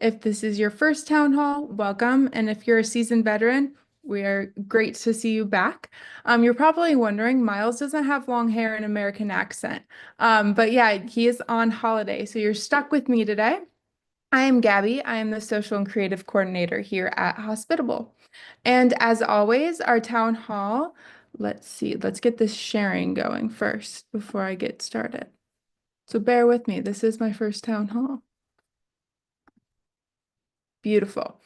If this is your first town hall, welcome. And if you're a seasoned veteran, we are great to see you back. You're probably wondering, Miles doesn't have long hair and American accent. But yeah, he is on holiday, so you're stuck with me today. I am Gabby. I am the social and creative coordinator here at Hospitable. And as always, our town hall, let's see, let's get this sharing going first before I get started. So bear with me. This is my first town hall. Beautiful.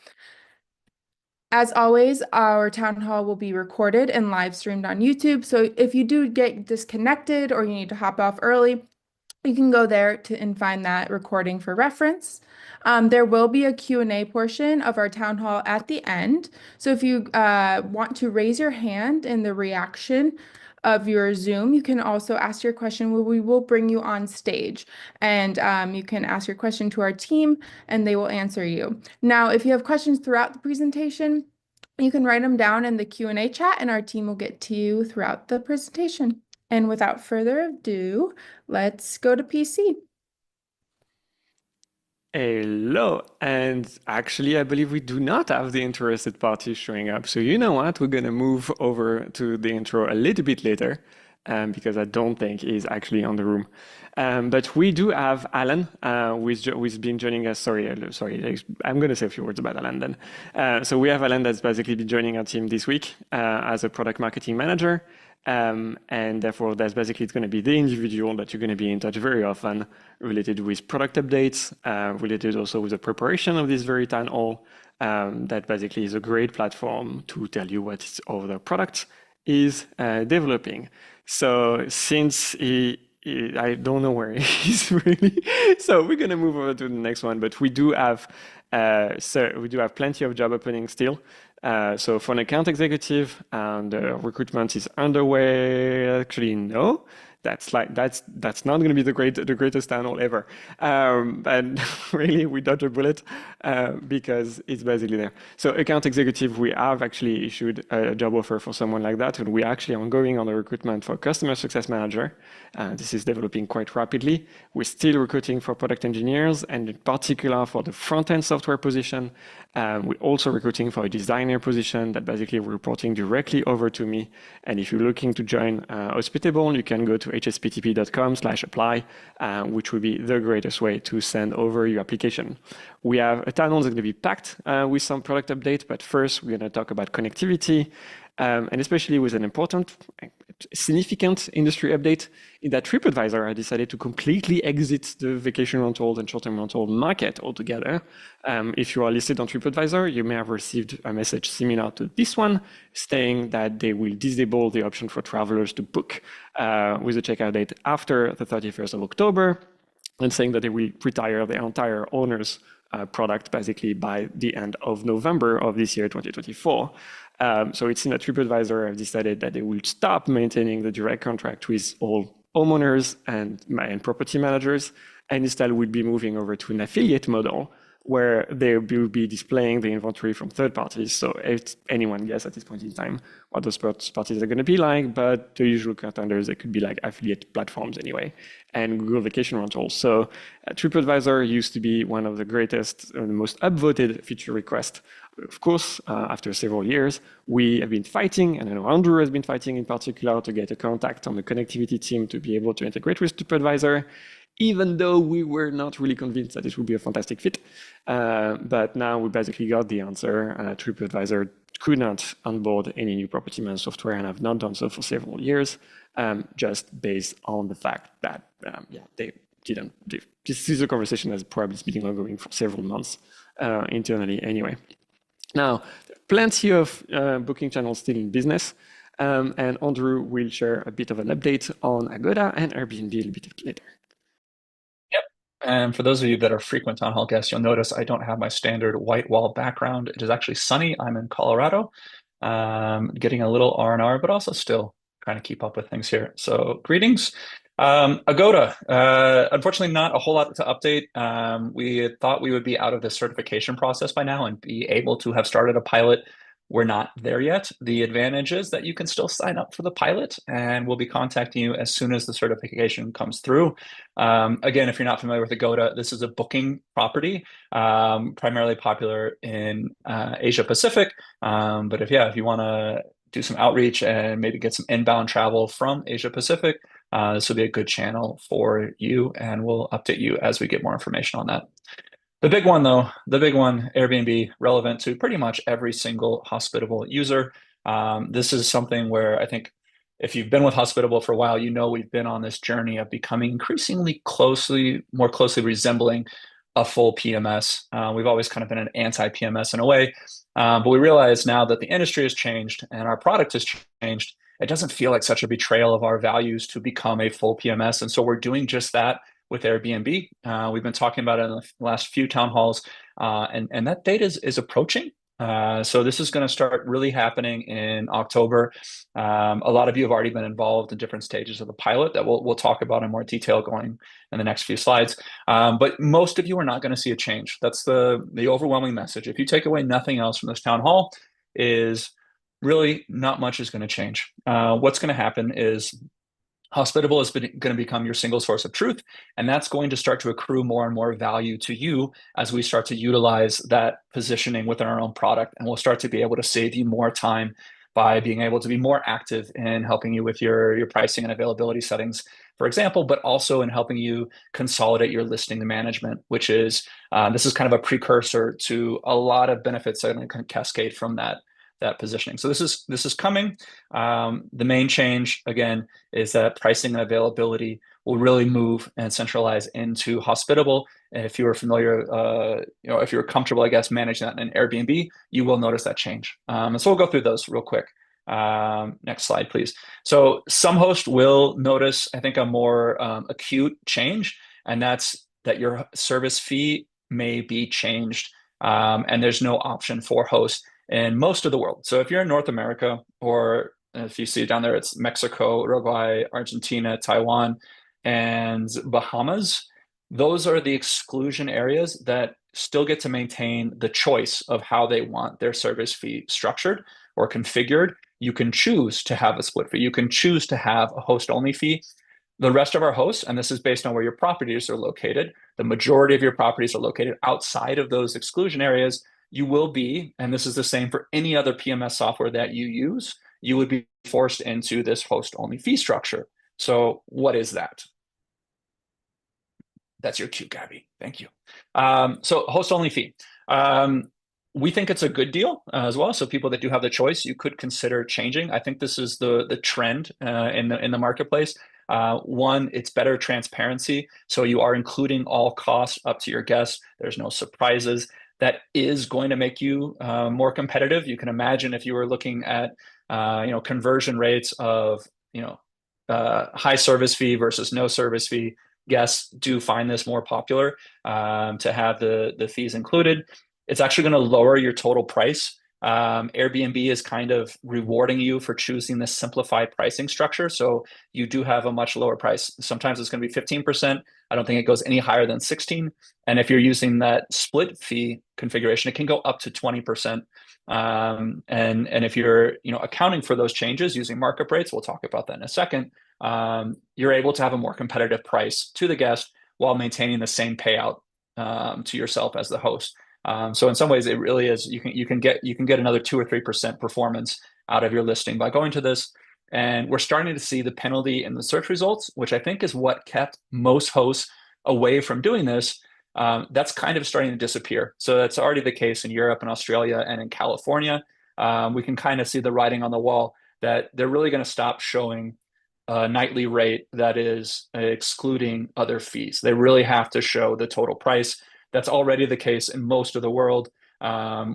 As always, our town hall will be recorded and live streamed on YouTube. So if you do get disconnected or you need to hop off early, you can go there and find that recording for reference. There will be a Q&A portion of our town hall at the end. So if you want to raise your hand in the reaction of your Zoom, you can also ask your question where we will bring you on stage. And you can ask your question to our team and they will answer you. Now, if you have questions throughout the presentation, you can write them down in the Q&A chat and our team will get to you throughout the presentation. And without further ado, let's go to PC. Hello, and actually, I believe we do not have the interested parties showing up. So you know what? We're gonna move over to the intro a little bit later, because I don't think he's actually on the room. But we do have Alan, who's been joining us. Sorry, I'm gonna say a few words about Alan then. So we have Alan that's basically been joining our team this week as a product marketing manager. And therefore, that's basically it's going to be the individual that you're going to be in touch very often related with product updates, related also with the preparation of this very town hall. That basically is a great platform to tell you what all the product is developing. So since I don't know where he is really, so we're going to move over to the next one. But we do have plenty of job openings still. So for an account executive, the recruitment is underway. Actually, no, that's not going to be the greatest town hall ever. And really, we dodged a bullet because it's basically there. So account executive, we have actually issued a job offer for someone like that, and we actually ongoing on the recruitment for customer success manager. This is developing quite rapidly. We're still recruiting for product engineers, and in particular for the front-end software position. We're also recruiting for a designer position that basically reporting directly over to me. And if you're looking to join Hospitable, you can go to hsptp.com/apply, which would be the greatest way to send over your application. We have a town hall that's going to be packed with some product updates, but first we're going to talk about connectivity. And especially with an important, significant industry update in that TripAdvisor has decided to completely exit the vacation rentals and short-term rental market altogether. If you are listed on TripAdvisor, you may have received a message similar to this one, saying that they will disable the option for travelers to book with a checkout date after the 31st of October, and saying that they will retire the entire owner's product basically by the end of November of this year, 2024. So it's in that TripAdvisor have decided that they will stop maintaining the direct contract with all homeowners and property managers, and instead will be moving over to an affiliate model where they will be displaying the inventory from third parties. So if anyone guess at this point in time what those parties are going to be like, but the usual contenders, they could be like affiliate platforms anyway, and Google Vacation Rentals. So TripAdvisor used to be one of the greatest, the most upvoted feature requests. Of course, after several years, we have been fighting, and I know Andrew has been fighting in particular to get a contact on the connectivity team to be able to integrate with TripAdvisor, even though we were not really convinced that it would be a fantastic fit. But now we basically got the answer. TripAdvisor could not onboard any new property management software and have not done so for several years, just based on the fact that, they didn't. This is a conversation that's probably been ongoing for several months internally anyway. Now, plenty of booking channels still in business, and Andrew will share a bit of an update on Agoda and Airbnb a little bit later. Yep, and for those of you that are frequent town hall guests, you'll notice I don't have my standard white wall background. It is actually sunny. I'm in Colorado, getting a little R&R, but also still trying to keep up with things here. So greetings. Agoda, unfortunately not a whole lot to update. We had thought we would be out of the certification process by now and be able to have started a pilot we're not there yet. The advantage is that you can still sign up for the pilot, and we'll be contacting you as soon as the certification comes through. Again, if you're not familiar with Agoda, this is a booking property, primarily popular in Asia Pacific. But if you want to do some outreach and maybe get some inbound travel from Asia Pacific, this will be a good channel for you, and we'll update you as we get more information on that. The big one, though, Airbnb, relevant to pretty much every single Hospitable user. This is something where I think if you've been with Hospitable for a while, you know we've been on this journey of becoming increasingly more closely resembling a full PMS. We've always kind of been an anti-PMS in a way, but we realize now that the industry has changed and our product has changed, it doesn't feel like such a betrayal of our values to become a full PMS. And so we're doing just that with Airbnb. We've been talking about it in the last few town halls, and that date is approaching. So this is going to start really happening in October. A lot of you have already been involved in different stages of the pilot that we'll talk about in more detail going in the next few slides. But most of you are not going to see a change. That's the overwhelming message. If you take away nothing else from this town hall, is really not much is going to change. What's going to happen is Hospitable is going to become your single source of truth, and that's going to start to accrue more and more value to you as we start to utilize that positioning within our own product, and we'll start to be able to save you more time by being able to be more active in helping you with your pricing and availability settings, for example, but also in helping you consolidate your listing management, which is this is kind of a precursor to a lot of benefits that can cascade from that positioning. So this is coming. The main change, again, is that pricing and availability will really move and centralize into Hospitable. And if you were familiar, if you're comfortable, I guess, managing that in Airbnb, you will notice that change. And so we'll go through those real quick. Next slide, please. So some hosts will notice, I think, a more acute change, and that's that your service fee may be changed, and there's no option for hosts in most of the world. So if you're in North America, or if you see it down there, it's Mexico, Uruguay, Argentina, Taiwan, and Bahamas. Those are the exclusion areas that still get to maintain the choice of how they want their service fee structured or configured. You can choose to have a split fee. You can choose to have a host-only fee. The rest of our hosts, and this is based on where your properties are located, the majority of your properties are located outside of those exclusion areas. You will be, and this is the same for any other PMS software that you use, you would be forced into this host-only fee structure. So what is that? That's your cue, Gabby. Thank you. So host-only fee. We think it's a good deal as well. So people that do have the choice, you could consider changing. I think this is the trend in the marketplace. One, it's better transparency. So you are including all costs up to your guests. There's no surprises. That is going to make you more competitive. You can imagine if you were looking at conversion rates of high service fee versus no service fee. Guests do find this more popular to have the fees included. It's actually going to lower your total price. Airbnb is kind of rewarding you for choosing this simplified pricing structure. So you do have a much lower price. Sometimes it's going to be 15%. I don't think it goes any higher than 16. And if you're using that split fee configuration, it can go up to 20%. And if you're accounting for those changes using markup rates, we'll talk about that in a second, you're able to have a more competitive price to the guest while maintaining the same payout to yourself as the host. So in some ways, it really is. You can get another 2 or 3% performance out of your listing by going to this. And we're starting to see the penalty in the search results, which I think is what kept most hosts away from doing this. That's kind of starting to disappear. So that's already the case in Europe and Australia and in California. We can kind of see the writing on the wall that they're really going to stop showing a nightly rate that is excluding other fees. They really have to show the total price. That's already the case in most of the world.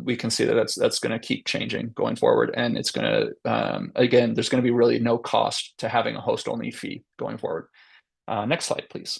We can see that that's going to keep changing going forward. And it's going to, again, there's going to be really no cost to having a host-only fee going forward. Next slide, please.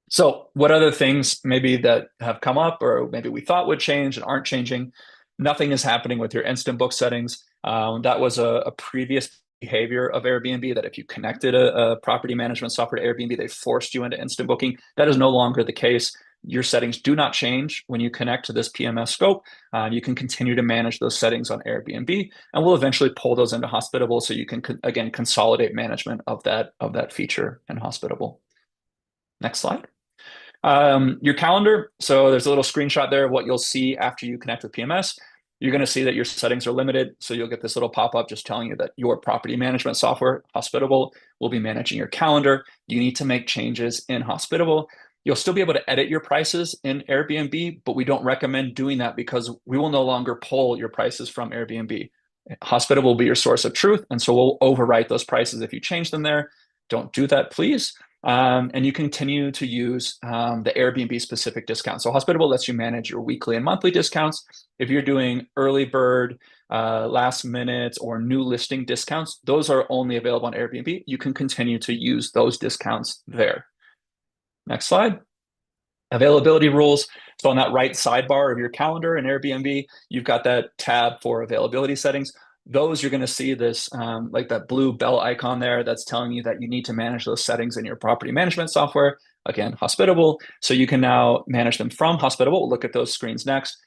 So what other things maybe that have come up or maybe we thought would change and aren't changing? Nothing is happening with your instant book settings. That was a previous behavior of Airbnb, that if you connected a property management software to Airbnb, they forced you into instant booking. That is no longer the case. your settings do not change when you connect to this PMS scope. You can continue to manage those settings on Airbnb, and we'll eventually pull those into Hospitable so you can, again, consolidate management of that feature in Hospitable. Next slide. Your calendar. So there's a little screenshot there of what you'll see after you connect with PMS. You're going to see that your settings are limited. So you'll get this little pop-up just telling you that your property management software, Hospitable, will be managing your calendar. You need to make changes in Hospitable. You'll still be able to edit your prices in Airbnb, but we don't recommend doing that because we will no longer pull your prices from Airbnb. Hospitable will be your source of truth, and so we'll overwrite those prices if you change them there. Don't do that, please. And you continue to use the Airbnb specific discounts. So Hospitable lets you manage your weekly and monthly discounts. If you're doing early bird, last minute, or new listing discounts, those are only available on Airbnb. You can continue to use those discounts there. Next slide. Availability rules. So on that right sidebar of your calendar in Airbnb, you've got that tab for availability settings. Those you're going to see this like that blue bell icon there that's telling you that you need to manage those settings in your property management software. Again, Hospitable. So you can now manage them from Hospitable. We'll look at those screens next.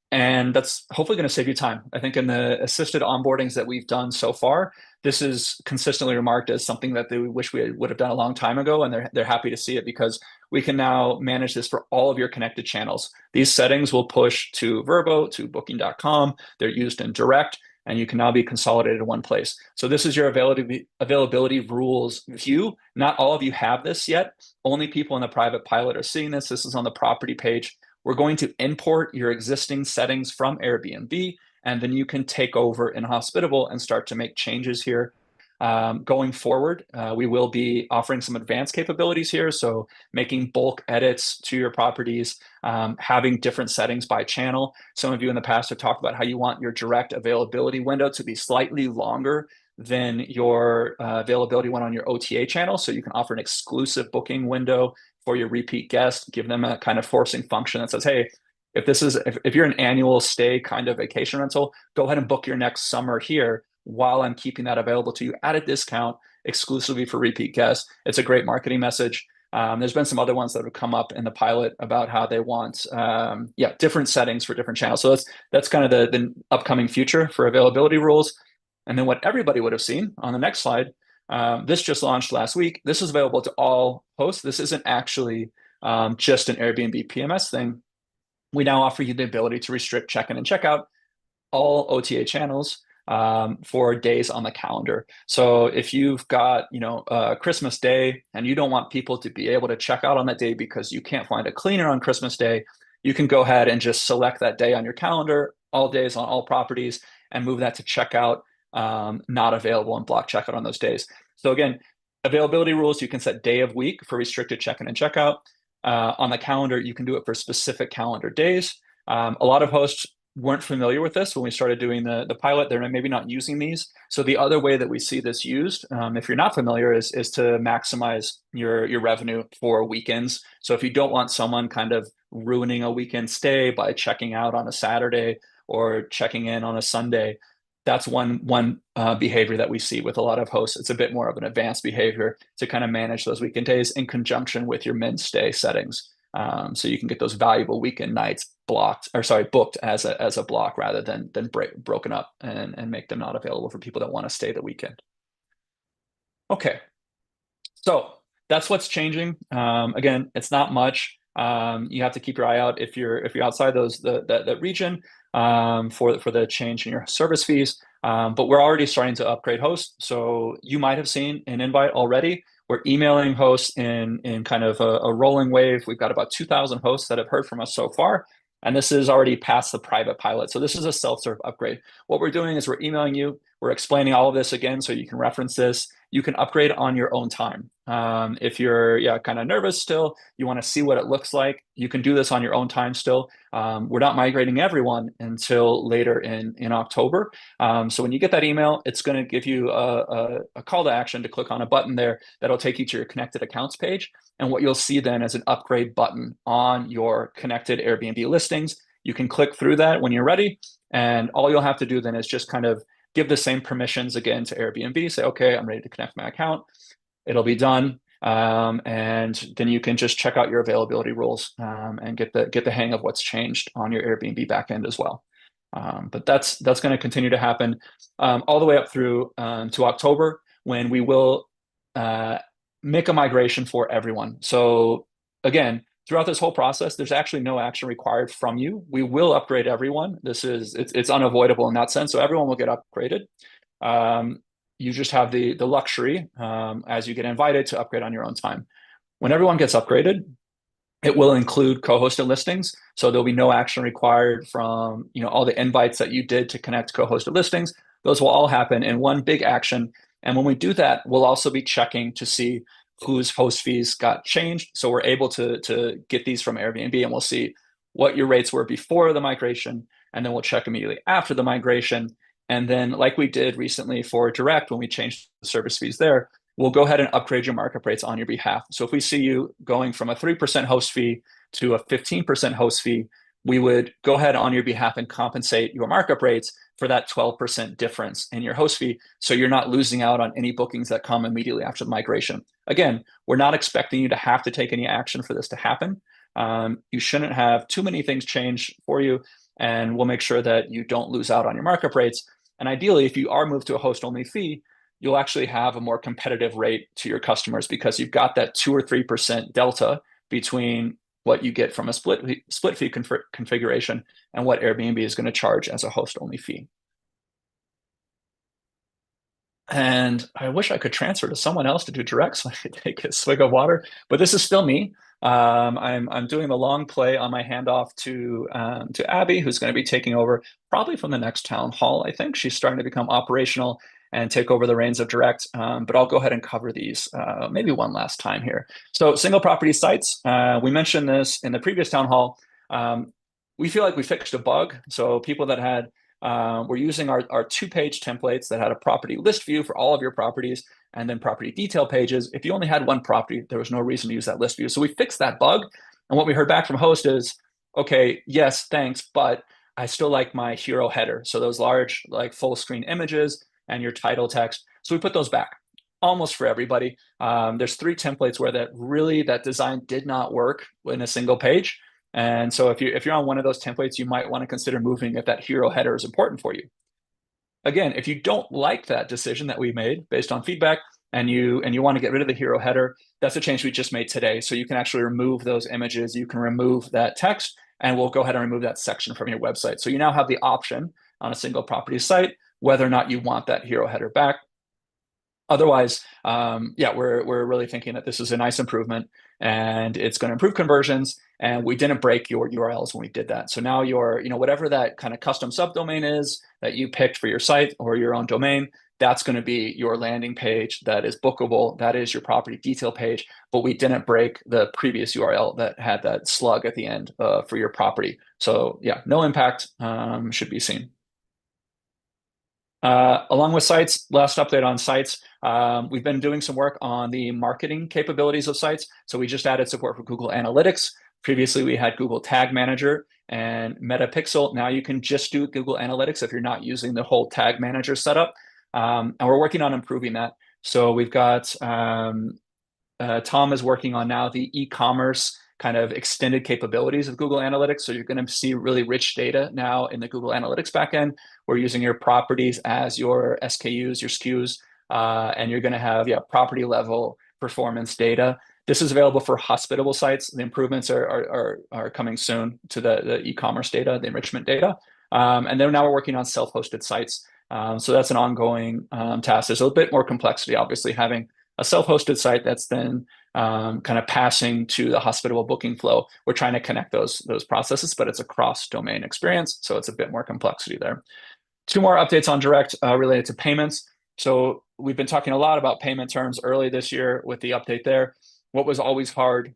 And that's hopefully going to save you time. I think in the assisted onboardings that we've done so far, this is consistently remarked as something that they wish we would have done a long time ago, and they're happy to see it because we can now manage this for all of your connected channels. These settings will push to Vrbo, to Booking.com. They're used in direct, and you can now be consolidated in one place. So this is your availability rules view. Not all of you have this yet. Only people in the private pilot are seeing this. This is on the property page. We're going to import your existing settings from Airbnb, and then you can take over in Hospitable and start to make changes here. Going forward, we will be offering some advanced capabilities here. So making bulk edits to your properties, having different settings by channel. Some of you in the past have talked about how you want your direct availability window to be slightly longer than your availability one on your OTA channel. So you can offer an exclusive booking window for your repeat guest, give them a kind of forcing function that says, hey, if you're an annual stay kind of vacation rental, go ahead and book your next summer here while I'm keeping that available to you at a discount exclusively for repeat guests. It's a great marketing message. There's been some other ones that have come up in the pilot about how they want different settings for different channels. So that's kind of the upcoming future for availability rules. And then what everybody would have seen on the next slide, this just launched last week. This is available to all hosts. This isn't actually just an Airbnb PMS thing. We now offer you the ability to restrict check-in and check-out all OTA channels for days on the calendar. So if you've got, Christmas Day and you don't want people to be able to check out on that day because you can't find a cleaner on Christmas Day, you can go ahead and just select that day on your calendar, all days on all properties, and move that to checkout, not available, and block checkout on those days. So again, availability rules, you can set day of week for restricted check-in and checkout. On the calendar, you can do it for specific calendar days. A lot of hosts weren't familiar with this when we started doing the pilot. They're maybe not using these. So the other way that we see this used, if you're not familiar, is to maximize your revenue for weekends. So if you don't want someone kind of ruining a weekend stay by checking out on a Saturday or checking in on a Sunday, that's one behavior that we see with a lot of hosts. It's a bit more of an advanced behavior to kind of manage those weekend days in conjunction with your min stay settings. So you can get those valuable weekend nights booked as a block rather than broken up and make them not available for people that want to stay the weekend. Okay, so that's what's changing. Again, it's not much. You have to keep your eye out if you're outside that region for the change in your service fees. But we're already starting to upgrade hosts. So you might have seen an invite already. We're emailing hosts in kind of a rolling wave. We've got about 2,000 hosts that have heard from us so far. And this is already past the private pilot. So this is a self-serve upgrade. What we're doing is we're emailing you. We're explaining all of this again so you can reference this. You can upgrade on your own time. If you're kind of nervous still, you want to see what it looks like, you can do this on your own time still. We're not migrating everyone until later in October. So when you get that email, it's going to give you a call to action to click on a button there that'll take you to your connected accounts page. And what you'll see then is an upgrade button on your connected Airbnb listings. You can click through that when you're ready. And all you'll have to do then is just kind of give the same permissions again to Airbnb. Say, okay, I'm ready to connect my account. It'll be done. And then you can just check out your availability rules and get the hang of what's changed on your Airbnb backend as well. But that's going to continue to happen all the way up through to October, when we will make a migration for everyone. So again, throughout this whole process, there's actually no action required from you. We will upgrade everyone. It's unavoidable in that sense. So everyone will get upgraded. You just have the luxury as you get invited to upgrade on your own time. When everyone gets upgraded, it will include co-hosted listings. So there'll be no action required from all the invites that you did to connect co-hosted listings. Those will all happen in one big action. And when we do that, we'll also be checking to see whose host fees got changed. So we're able to get these from Airbnb, and we'll see what your rates were before the migration. And then we'll check immediately after the migration. And then, like we did recently for direct, when we changed the service fees there, we'll go ahead and upgrade your markup rates on your behalf. So if we see you going from a 3% host fee to a 15% host fee, we would go ahead on your behalf and compensate your markup rates for that 12% difference in your host fee, so you're not losing out on any bookings that come immediately after the migration. Again, we're not expecting you to have to take any action for this to happen. You shouldn't have too many things change for you, and we'll make sure that you don't lose out on your markup rates. And ideally, if you are moved to a host-only fee, you'll actually have a more competitive rate to your customers, because you've got that 2 or 3% delta between what you get from a split fee configuration and what Airbnb is going to charge as a host-only fee. And I wish I could transfer to someone else to do direct so I could take a swig of water, but this is still me. I'm doing the long play on my handoff to Abby, who's going to be taking over probably from the next town hall. I think she's starting to become operational and take over the reins of direct. But I'll go ahead and cover these maybe one last time here. So single property sites, we mentioned this in the previous town hall. We feel like we fixed a bug. So people that had we're using our 2-page templates that had a property list view for all of your properties, and then property detail pages. If you only had one property, there was no reason to use that list view. So we fixed that bug. And what we heard back from host is, okay, yes, thanks, but I still like my hero header. So those large, like full screen images and your title text. So we put those back almost for everybody. There's 3 templates where that design did not work in a single page. And so if you're on one of those templates, you might want to consider moving if that hero header is important for you. Again, if you don't like that decision that we made based on feedback, and you want to get rid of the hero header, that's a change we just made today. So you can actually remove those images, you can remove that text, and we'll go ahead and remove that section from your website. So you now have the option on a single property site whether or not you want that hero header back. Otherwise, we're really thinking that this is a nice improvement, and it's going to improve conversions, and we didn't break your URLs when we did that. So now your, whatever that kind of custom subdomain is that you picked for your site or your own domain, that's going to be your landing page that is bookable. That is your property detail page, but we didn't break the previous URL that had that slug at the end for your property. So yeah, no impact should be seen. Along with sites, last update on sites, we've been doing some work on the marketing capabilities of sites. So we just added support for Google Analytics. Previously, we had Google Tag Manager and Metapixel. Now you can just do Google Analytics if you're not using the whole Tag Manager setup. And we're working on improving that. So we've got Tom is working on now the e-commerce kind of extended capabilities of Google Analytics. So you're going to see really rich data now in the Google Analytics backend. We're using your properties as your SKUs, your SKUs, and you're going to have property level performance data. This is available for hospitable sites. The improvements are coming soon to the e-commerce data, the enrichment data. And then now we're working on self-hosted sites. So that's an ongoing task. There's a bit more complexity, obviously, having a self-hosted site that's then kind of passing to the hospitable booking flow. We're trying to connect those processes, but it's a cross-domain experience, so it's a bit more complexity there. 2 more updates on direct related to payments. So we've been talking a lot about payment terms early this year with the update there. What was always hard,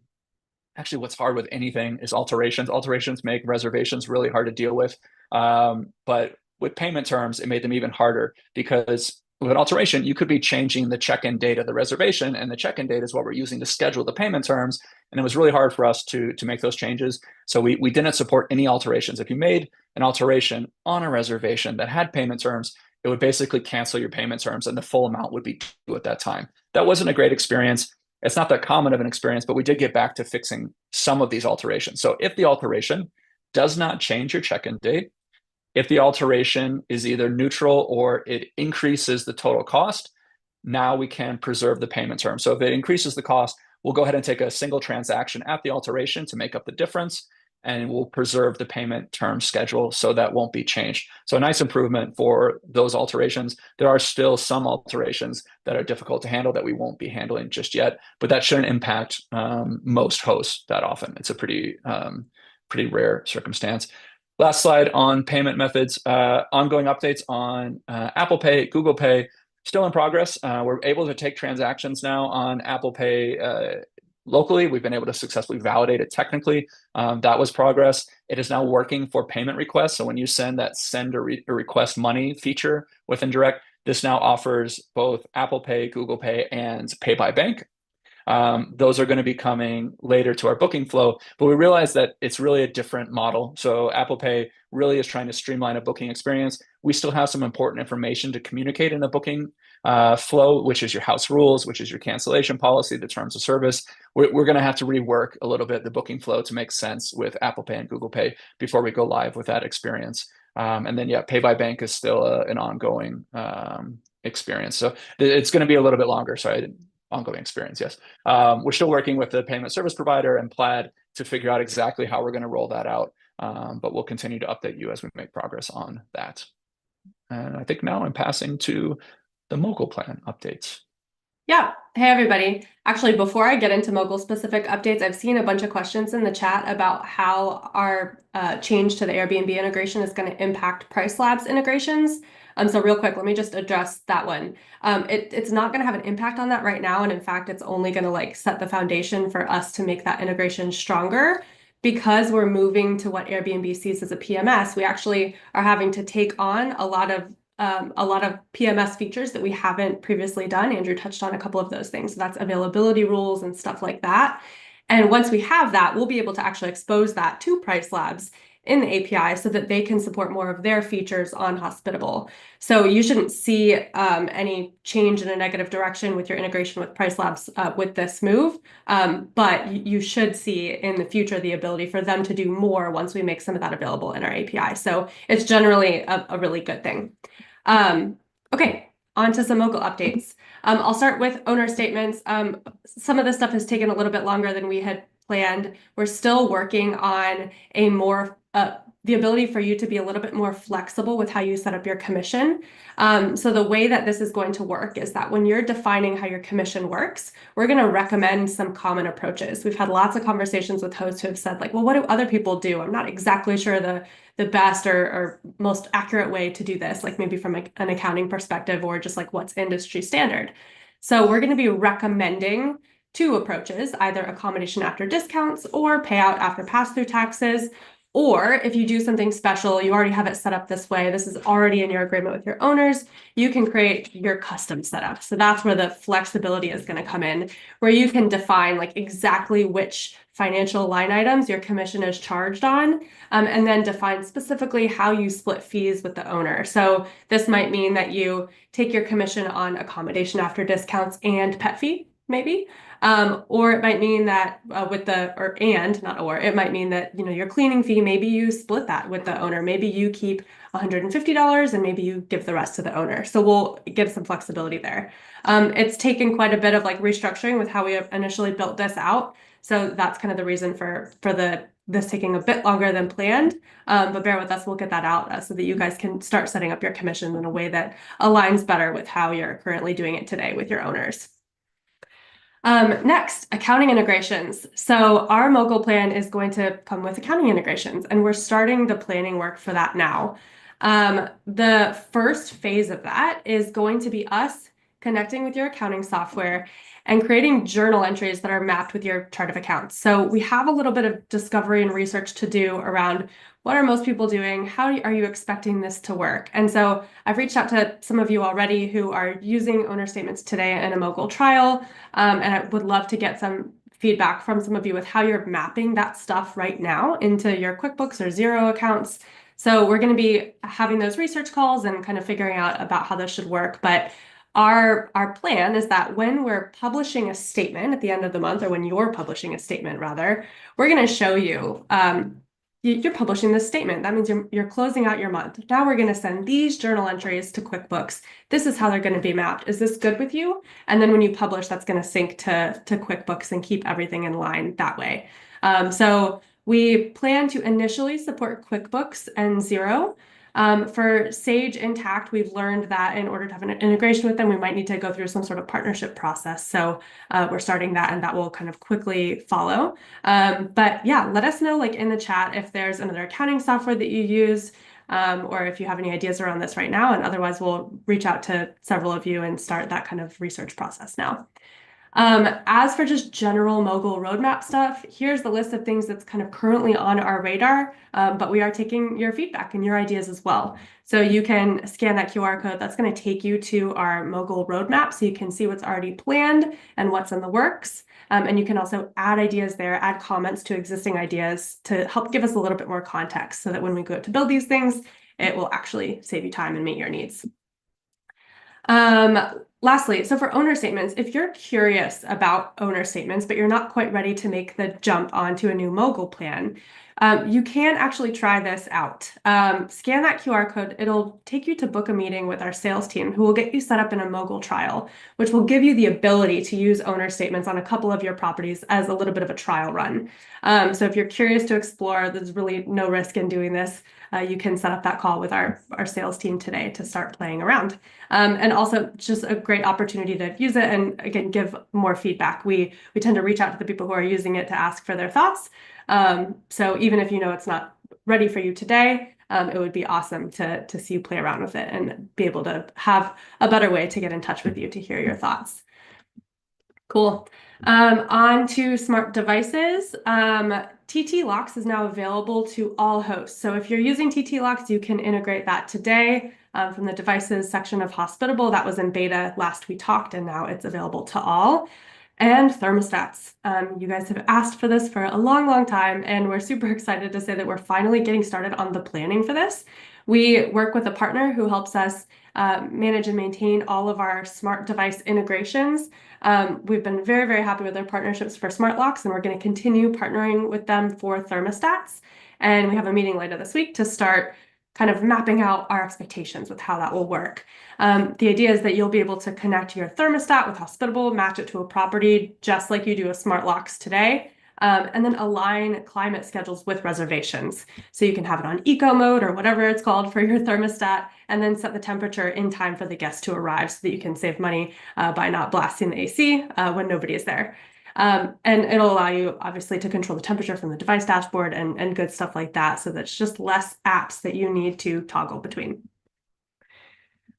actually what's hard with anything, is alterations. Alterations make reservations really hard to deal with. But with payment terms, it made them even harder, because with an alteration, you could be changing the check-in date of the reservation, and the check-in date is what we're using to schedule the payment terms. And it was really hard for us to make those changes. So we didn't support any alterations. If you made an alteration on a reservation that had payment terms, it would basically cancel your payment terms and the full amount would be due at that time. That wasn't a great experience. It's not that common of an experience, but we did get back to fixing some of these alterations. So if the alteration does not change your check-in date, if the alteration is either neutral or it increases the total cost, now we can preserve the payment term. So if it increases the cost, we'll go ahead and take a single transaction at the alteration to make up the difference, and we'll preserve the payment term schedule so that won't be changed. So a nice improvement for those alterations. There are still some alterations that are difficult to handle that we won't be handling just yet, but that shouldn't impact most hosts that often. It's a pretty rare circumstance. Last slide on payment methods. Ongoing updates on Apple Pay, Google Pay, still in progress. We're able to take transactions now on Apple Pay locally. We've been able to successfully validate it technically. That was progress. It is now working for payment requests. So when you send that send or request money feature within Direct, this now offers both Apple Pay, Google Pay, and Pay by Bank. Those are going to be coming later to our booking flow, but we realize that it's really a different model. So Apple Pay really is trying to streamline a booking experience. We still have some important information to communicate in the booking flow, which is your house rules, which is your cancellation policy, the terms of service. We're going to have to rework a little bit the booking flow to make sense with Apple Pay and Google Pay before we go live with that experience. And then, yeah, Pay by Bank is still an ongoing experience. So it's going to be a little bit longer. Sorry, ongoing experience, yes. We're still working with the payment service provider and Plaid to figure out exactly how we're going to roll that out. But we'll continue to update you as we make progress on that. And I think now I'm passing to the Mogul plan updates. Yeah. Hey, everybody. Actually, before I get into Mogul specific updates, I've seen a bunch of questions in the chat about how our change to the Airbnb integration is going to impact Price Labs integrations. So real quick, let me just address that one. It's not going to have an impact on that right now. And in fact, it's only going to like set the foundation for us to make that integration stronger. Because we're moving to what Airbnb sees as a PMS, we actually are having to take on a lot of PMS features that we haven't previously done. Andrew touched on a couple of those things. So that's availability rules and stuff like that. And once we have that, we'll be able to actually expose that to Price Labs in the API so that they can support more of their features on Hospitable. So you shouldn't see any change in a negative direction with your integration with Price Labs with this move. But you should see in the future the ability for them to do more once we make some of that available in our API. So it's generally a really good thing. Okay, on to some Mogul updates. I'll start with owner statements. Some of this stuff has taken a little bit longer than we had planned. We're still working on a more the ability for you to be a little bit more flexible with how you set up your commission. So the way that this is going to work is that when you're defining how your commission works, we're going to recommend some common approaches. We've had lots of conversations with hosts who have said like, well, what do other people do? I'm not exactly sure the best or most accurate way to do this, like maybe from an accounting perspective or just like what's industry standard. So we're going to be recommending two approaches, either accommodation after discounts or payout after pass-through taxes. Or if you do something special, you already have it set up this way, this is already in your agreement with your owners, you can create your custom setup. So that's where the flexibility is going to come in, where you can define like exactly which financial line items your commission is charged on, and then define specifically how you split fees with the owner. So this might mean that you take your commission on accommodation after discounts and pet fee, maybe. Or it might mean that it might mean that, you know, your cleaning fee, maybe you split that with the owner. Maybe you keep $150 and maybe you give the rest to the owner. So we'll give some flexibility there. It's taken quite a bit of like restructuring with how we initially built this out. So that's kind of the reason for this taking a bit longer than planned. But bear with us, we'll get that out so that you guys can start setting up your commissions in a way that aligns better with how you're currently doing it today with your owners. Next, accounting integrations. So our Mogul plan is going to come with accounting integrations, and we're starting the planning work for that now. The first phase of that is going to be us connecting with your accounting software and creating journal entries that are mapped with your chart of accounts. So we have a little bit of discovery and research to do around what are most people doing? How are you expecting this to work? And so I've reached out to some of you already who are using owner statements today in a Mogul trial, and I would love to get some feedback from some of you with how you're mapping that stuff right now into your QuickBooks or Xero accounts. So we're going to be having those research calls and kind of figuring out about how this should work. But Our plan is that when we're publishing a statement at the end of the month, or when you're publishing a statement rather, we're going to show you you're publishing this statement. That means you're closing out your month. Now we're going to send these journal entries to QuickBooks. This is how they're going to be mapped. Is this good with you? And then when you publish, that's going to sync to QuickBooks and keep everything in line that way. So we plan to initially support QuickBooks and Xero. For Sage Intact, we've learned that in order to have an integration with them, we might need to go through some sort of partnership process. So we're starting that, and that will kind of quickly follow. But yeah, let us know like in the chat if there's another accounting software that you use, or if you have any ideas around this right now. And otherwise, we'll reach out to several of you and start that kind of research process now. As for just general Mogul Roadmap stuff, here's the list of things that's kind of currently on our radar, but we are taking your feedback and your ideas as well. So you can scan that QR code. That's going to take you to our Mogul Roadmap so you can see what's already planned and what's in the works. And you can also add ideas there, add comments to existing ideas to help give us a little bit more context so that when we go to build these things, it will actually save you time and meet your needs. Lastly, so for owner statements, if you're curious about owner statements, but you're not quite ready to make the jump onto a new Mogul plan, you can actually try this out. Scan that QR code. It'll take you to book a meeting with our sales team who will get you set up in a Mogul trial, which will give you the ability to use owner statements on a couple of your properties as a little bit of a trial run. So if you're curious to explore, there's really no risk in doing this. You can set up that call with our sales team today to start playing around. And also just a great opportunity to use it and again, give more feedback. We tend to reach out to the people who are using it to ask for their thoughts. So even if you know it's not ready for you today, it would be awesome to see you play around with it and be able to have a better way to get in touch with you to hear your thoughts. Cool. On to smart devices. TT Locks is now available to all hosts. So if you're using TT Locks, you can integrate that today from the devices section of Hospitable. That was in beta last we talked, and now it's available to all. And thermostats. You guys have asked for this for a long, long time, and we're super excited to say that we're finally getting started on the planning for this. We work with a partner who helps us manage and maintain all of our smart device integrations. We've been very, very happy with their partnerships for smart locks, and we're going to continue partnering with them for thermostats. And we have a meeting later this week to start kind of mapping out our expectations with how that will work. The idea is that you'll be able to connect your thermostat with Hospitable, match it to a property just like you do with smart locks today, and then align climate schedules with reservations. So you can have it on eco mode or whatever it's called for your thermostat, and then set the temperature in time for the guest to arrive so that you can save money by not blasting the AC when nobody is there. And it'll allow you obviously to control the temperature from the device dashboard and good stuff like that. So that's just less apps that you need to toggle between.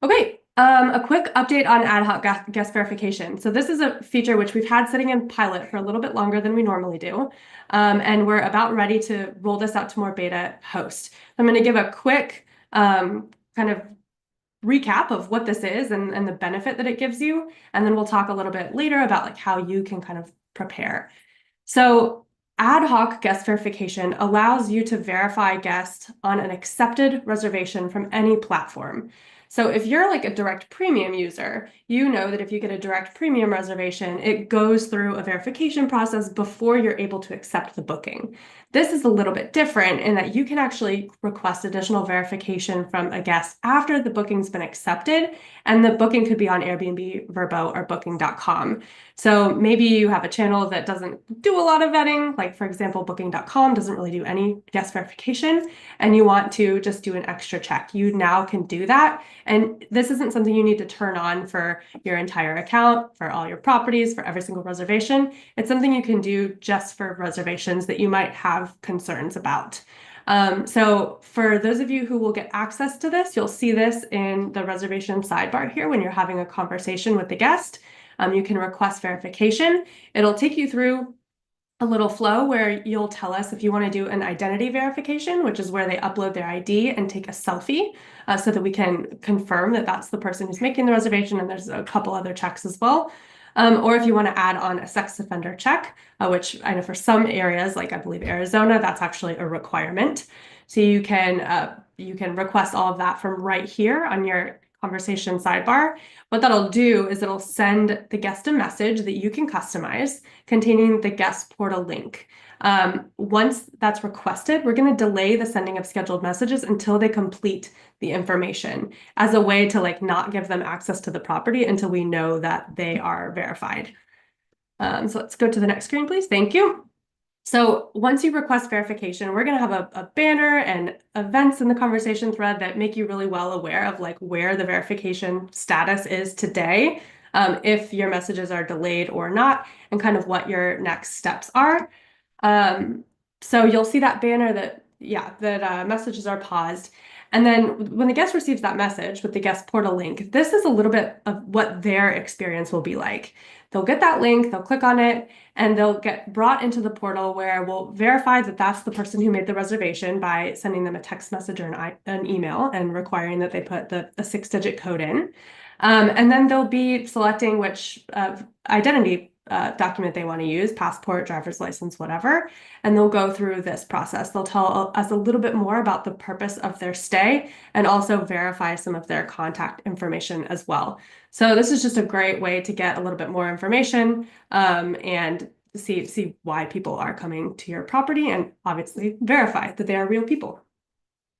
Okay, a quick update on Ad-Hoc guest verification. So this is a feature which we've had sitting in pilot for a little bit longer than we normally do. And we're about ready to roll this out to more beta hosts. I'm going to give a quick kind of recap of what this is and the benefit that it gives you. And then we'll talk a little bit later about like how you can kind of prepare. So Ad-Hoc guest verification allows you to verify guests on an accepted reservation from any platform. So if you're like a direct premium user, you know that if you get a direct premium reservation, it goes through a verification process before you're able to accept the booking. This is a little bit different in that you can actually request additional verification from a guest after the booking's been accepted, and the booking could be on Airbnb, Vrbo, or Booking.com. So maybe you have a channel that doesn't do a lot of vetting, like for example, Booking.com doesn't really do any guest verification, and you want to just do an extra check. You now can do that. And this isn't something you need to turn on for your entire account, for all your properties, for every single reservation. It's something you can do just for reservations that you might have concerns about. So for those of you who will get access to this, you'll see this in the reservation sidebar here when you're having a conversation with the guest. You can request verification. It'll take you through a little flow where you'll tell us if you want to do an identity verification, which is where they upload their ID and take a selfie so that we can confirm that that's the person who's making the reservation, and there's a couple other checks as well. Or if you want to add on a sex offender check, which I know for some areas, like I believe Arizona, that's actually a requirement. So you can request all of that from right here on your conversation sidebar. What that'll do is it'll send the guest a message that you can customize containing the guest portal link. Once that's requested, we're going to delay the sending of scheduled messages until they complete the information as a way to like not give them access to the property until we know that they are verified. So let's go to the next screen, please. Thank you. So once you request verification, we're going to have a banner and events in the conversation thread that make you really well aware of like where the verification status is today, if your messages are delayed or not, and kind of what your next steps are. So you'll see that banner that, messages are paused. And then when the guest receives that message with the guest portal link, this is a little bit of what their experience will be like. They'll get that link, they'll click on it, and they'll get brought into the portal where we'll verify that that's the person who made the reservation by sending them a text message or an email and requiring that they put a 6-digit code in. And then they'll be selecting which identity document they want to use, passport, driver's license, whatever, and they'll go through this process. They'll tell us a little bit more about the purpose of their stay and also verify some of their contact information as well. So this is just a great way to get a little bit more information and see why people are coming to your property and obviously verify that they are real people.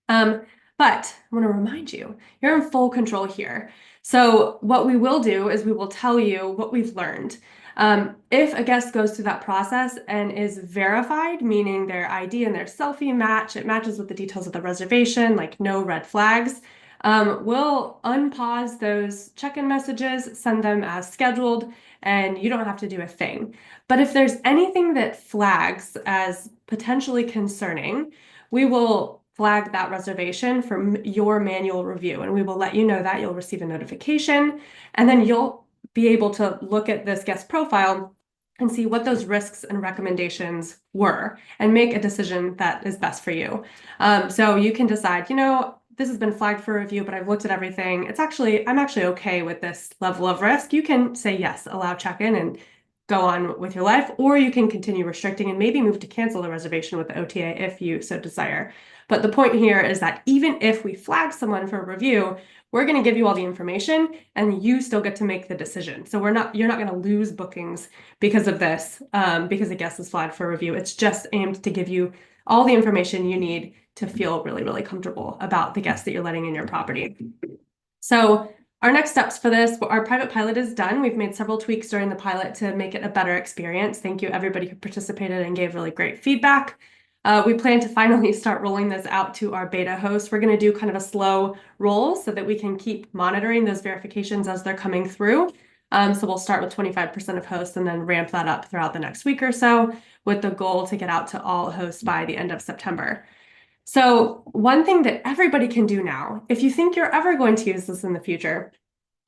But I want to remind you, you're in full control here. So what we will do is we will tell you what we've learned. If a guest goes through that process and is verified, meaning their ID and their selfie match, it matches with the details of the reservation, like no red flags, we'll unpause those check-in messages, send them as scheduled, and you don't have to do a thing. But if there's anything that flags as potentially concerning, we will flag that reservation for your manual review, and we will let you know that. You'll receive a notification, and then you'll be able to look at this guest profile and see what those risks and recommendations were and make a decision that is best for you. So you can decide, this has been flagged for review, but I've looked at everything. I'm actually okay with this level of risk. You can say yes, allow check-in and go on with your life, or you can continue restricting and maybe move to cancel the reservation with the OTA if you so desire. But the point here is that even if we flag someone for review, we're going to give you all the information and you still get to make the decision. So you're not going to lose bookings because of this, because a guest is flagged for review. It's just aimed to give you all the information you need to feel really, really comfortable about the guests that you're letting in your property. So our next steps for this, our private pilot is done. We've made several tweaks during the pilot to make it a better experience. Thank you everybody who participated and gave really great feedback. We plan to finally start rolling this out to our beta hosts. We're going to do kind of a slow roll so that we can keep monitoring those verifications as they're coming through. So we'll start with 25% of hosts and then ramp that up throughout the next week or so with the goal to get out to all hosts by the end of September. So one thing that everybody can do now, if you think you're ever going to use this in the future,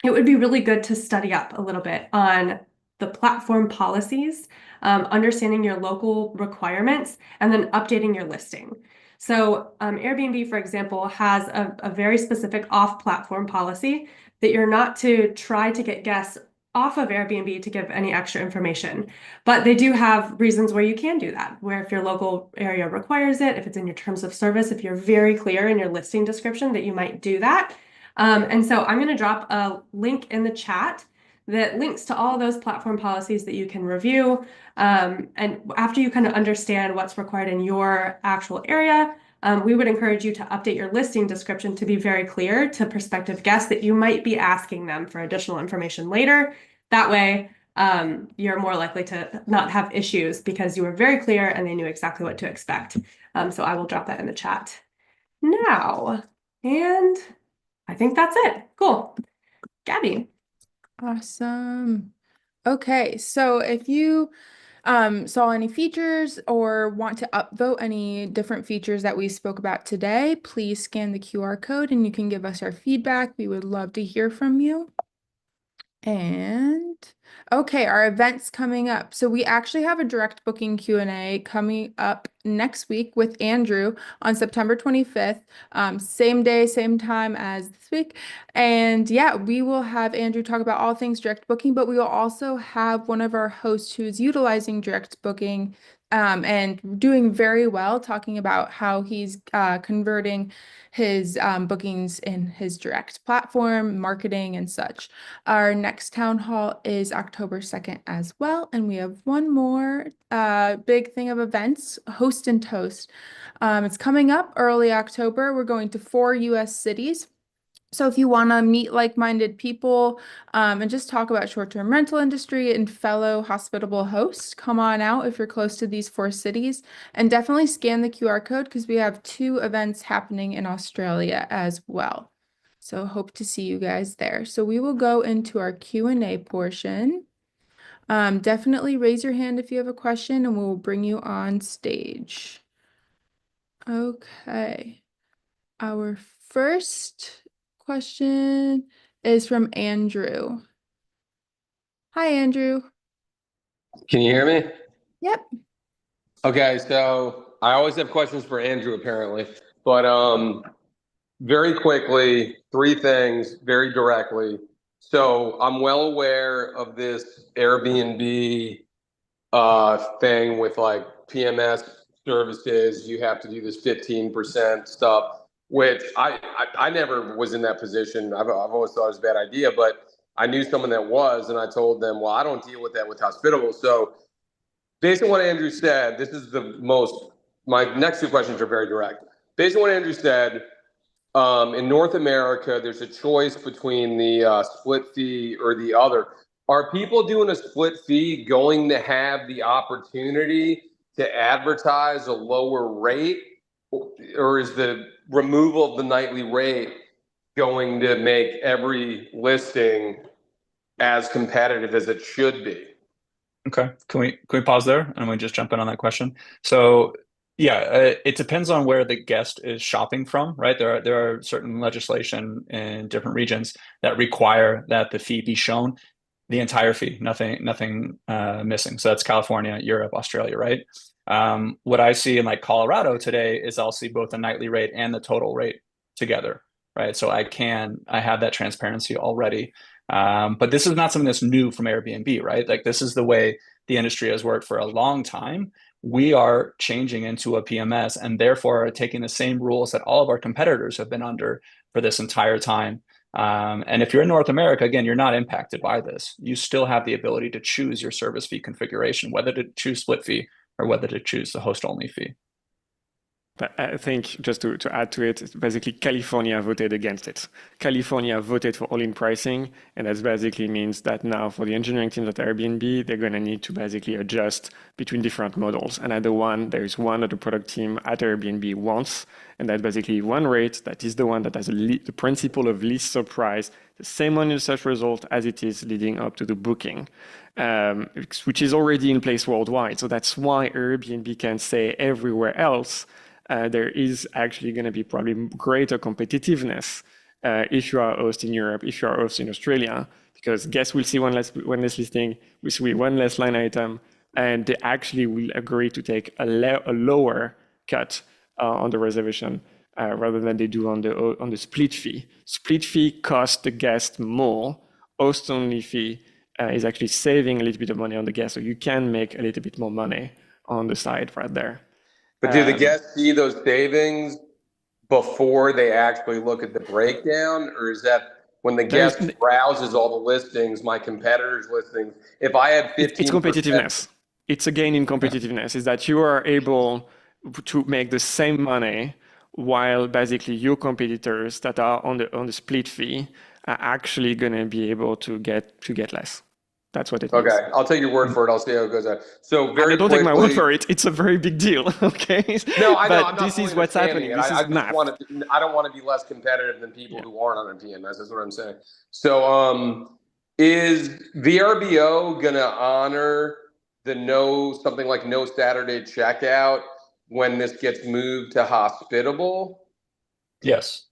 it would be really good to study up a little bit on the platform policies, understanding your local requirements, and then updating your listing. So Airbnb, for example, has a very specific off-platform policy that you're not to try to get guests off of Airbnb to give any extra information. But they do have reasons where you can do that, where if your local area requires it, if it's in your terms of service, if you're very clear in your listing description that you might do that. And so I'm going to drop a link in the chat that links to all those platform policies that you can review. And after you kind of understand what's required in your actual area, we would encourage you to update your listing description to be very clear to prospective guests that you might be asking them for additional information later. That way, you're more likely to not have issues because you were very clear and they knew exactly what to expect. So I will drop that in the chat now. And I think that's it. Cool. Gabby. Awesome. Okay, so if you saw any features or want to upvote any different features that we spoke about today, please scan the QR code and you can give us our feedback. We would love to hear from you. And okay, our events coming up. So we actually have a direct booking Q&A coming up next week with Andrew on September 25th. Same day, same time as this week. And yeah, we will have Andrew talk about all things direct booking, but we will also have one of our hosts who's utilizing direct booking and doing very well, talking about how he's converting his bookings in his direct platform, marketing, and such. Our next town hall is October 2nd as well. And we have one more big thing of events, Host and Toast. It's coming up early October. We're going to 4 US cities. So if you want to meet like-minded people and just talk about short-term rental industry and fellow hospitable hosts, come on out if you're close to these 4 cities, and definitely scan the QR code because we have 2 events happening in Australia as well. So hope to see you guys there. So we will go into our Q&A portion. Definitely raise your hand if you have a question and we'll bring you on stage. Okay. Our first question is from Andrew. Hi, Andrew. Can you hear me? Yep. Okay, so I always have questions for Andrew apparently, but very quickly, 3 things very directly. So I'm well aware of this Airbnb thing with like PMS services. You have to do this 15% stuff, which I never was in that position. I've always thought it was a bad idea, but I knew someone that was, and I told them, well, I don't deal with that with Hospitable. So based on what Andrew said, this is my next 2 questions are very direct. Based on what Andrew said, in North America, there's a choice between the split fee or the other. Are people doing a split fee going to have the opportunity to advertise a lower rate, or is the removal of the nightly rate going to make every listing as competitive as it should be? Okay, can we pause there and we just jump in on that question? So yeah, it depends on where the guest is shopping from, right? There are certain legislation in different regions that require that the fee be shown, the entire fee, nothing missing. So that's California, Europe, Australia, right? What I see in like Colorado today is I'll see both the nightly rate and the total rate together, right? So I have that transparency already. But this is not something that's new from Airbnb, right? Like this is the way the industry has worked for a long time. We are changing into a PMS and therefore are taking the same rules that all of our competitors have been under for this entire time. And if you're in North America, again, you're not impacted by this. You still have the ability to choose your service fee configuration, whether to choose split fee or whether to choose the host only fee. But I think just to add to it, basically California voted against it. California voted for all-in pricing, and that basically means that now for the engineering teams at Airbnb, they're going to need to basically adjust between different models. And there is one that the product team at Airbnb wants, and that's basically one rate that is the one that has the principle of least surprise, the same on your search result as it is leading up to the booking, which is already in place worldwide. So that's why Airbnb can say everywhere else, there is actually going to be probably greater competitiveness if you are a host in Europe, if you are a host in Australia, because guests will see one less listing, we see one less line item, and they actually will agree to take a lower cut on the reservation rather than they do on the split fee. Split fee costs the guest more. Host only fee is actually saving a little bit of money on the guest, so you can make a little bit more money on the side right there. But do the guests see those savings before they actually look at the breakdown, or is that when the guest browses all the listings, my competitors' listings? If I had 15%, it's competitiveness. It's a gain in competitiveness. Is that you are able to make the same money while basically your competitors that are on the split fee are actually going to be able to get less. That's what it means. Okay, I'll take your word for it. I'll see how it goes out. So very don't quickly, take my word for it. It's a very big deal. Okay. No, I know. But this is what's happening. This is math. I don't want to be less competitive than people who aren't on a PMS. That's what I'm saying. So, is VRBO gonna honor the something like no Saturday checkout when this gets moved to Hospitable? Yes.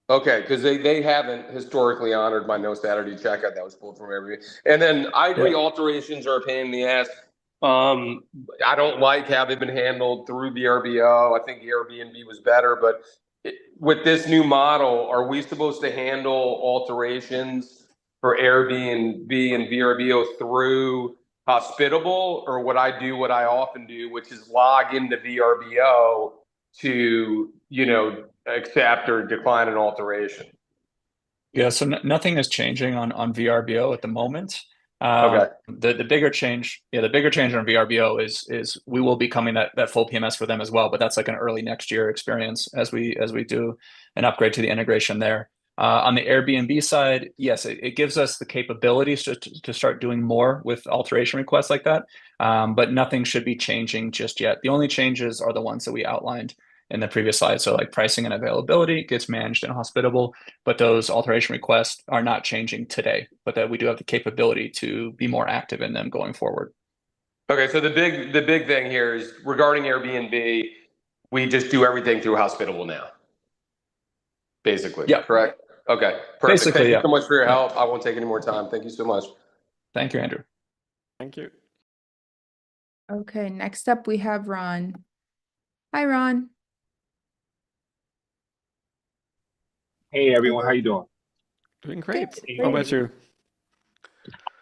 Okay, because they haven't historically honored my no Saturday checkout that was pulled from Airbnb. And then I agree, alterations are a pain in the ass. I don't like how they've been handled through VRBO. I think Airbnb was better, but with this new model, are we supposed to handle alterations for Airbnb and VRBO through Hospitable, or would I do what I often do, which is log into VRBO to, accept or decline an alteration? Yeah, so nothing is changing on VRBO at the moment. Okay. The bigger change, the bigger change on VRBO is we will be coming that full PMS for them as well, but that's like an early next year experience as we do an upgrade to the integration there. On the Airbnb side, yes, it gives us the capabilities to start doing more with alteration requests like that, but nothing should be changing just yet. The only changes are the ones that we outlined in the previous slide. So like pricing and availability gets managed in Hospitable, but those alteration requests are not changing today, but that we do have the capability to be more active in them going forward. Okay, so the big thing here is regarding Airbnb, we just do everything through Hospitable now, basically. Yeah. Correct? Okay, perfect. Basically, Thank you yeah. so much for your help. I won't take any more time. Thank you so much. Thank you, Andrew. Thank you. Okay, next up we have Ron. Hi, Ron. Hey everyone, how you doing? Doing great. Good. How about you?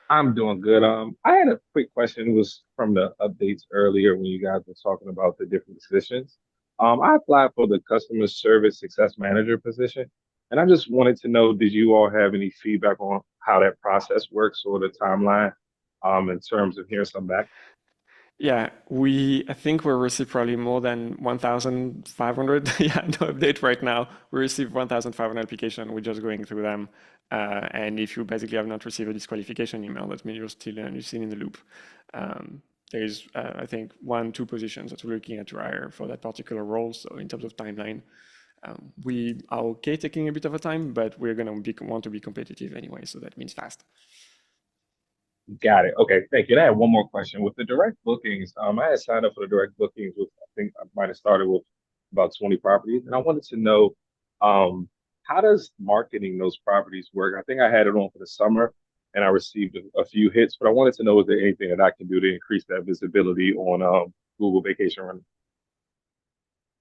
I'm doing good. I had a quick question. It was from the updates earlier when you guys were talking about the different positions. I applied for the customer service success manager position, and I just wanted to know, did you all have any feedback on how that process works or the timeline, in terms of hearing some back? Yeah, I think we received probably more than 1,500. Yeah, no update right now. We received 1,500 applications. We're just going through them. And if you basically have not received a disqualification email, that means you're still in the loop. There is, I think, 2 positions that we're looking at to hire for that particular role. So in terms of timeline, we are okay taking a bit of a time, but we're going to want to be competitive anyway. So that means fast. Got it. Okay, thank you. And I have one more question. With the direct bookings, I had signed up for the direct bookings with, I think I might have started with about 20 properties. And I wanted to know, how does marketing those properties work? I think I had it on for the summer and I received a few hits, but I wanted to know, is there anything that I can do to increase that visibility on Google Vacation Rental?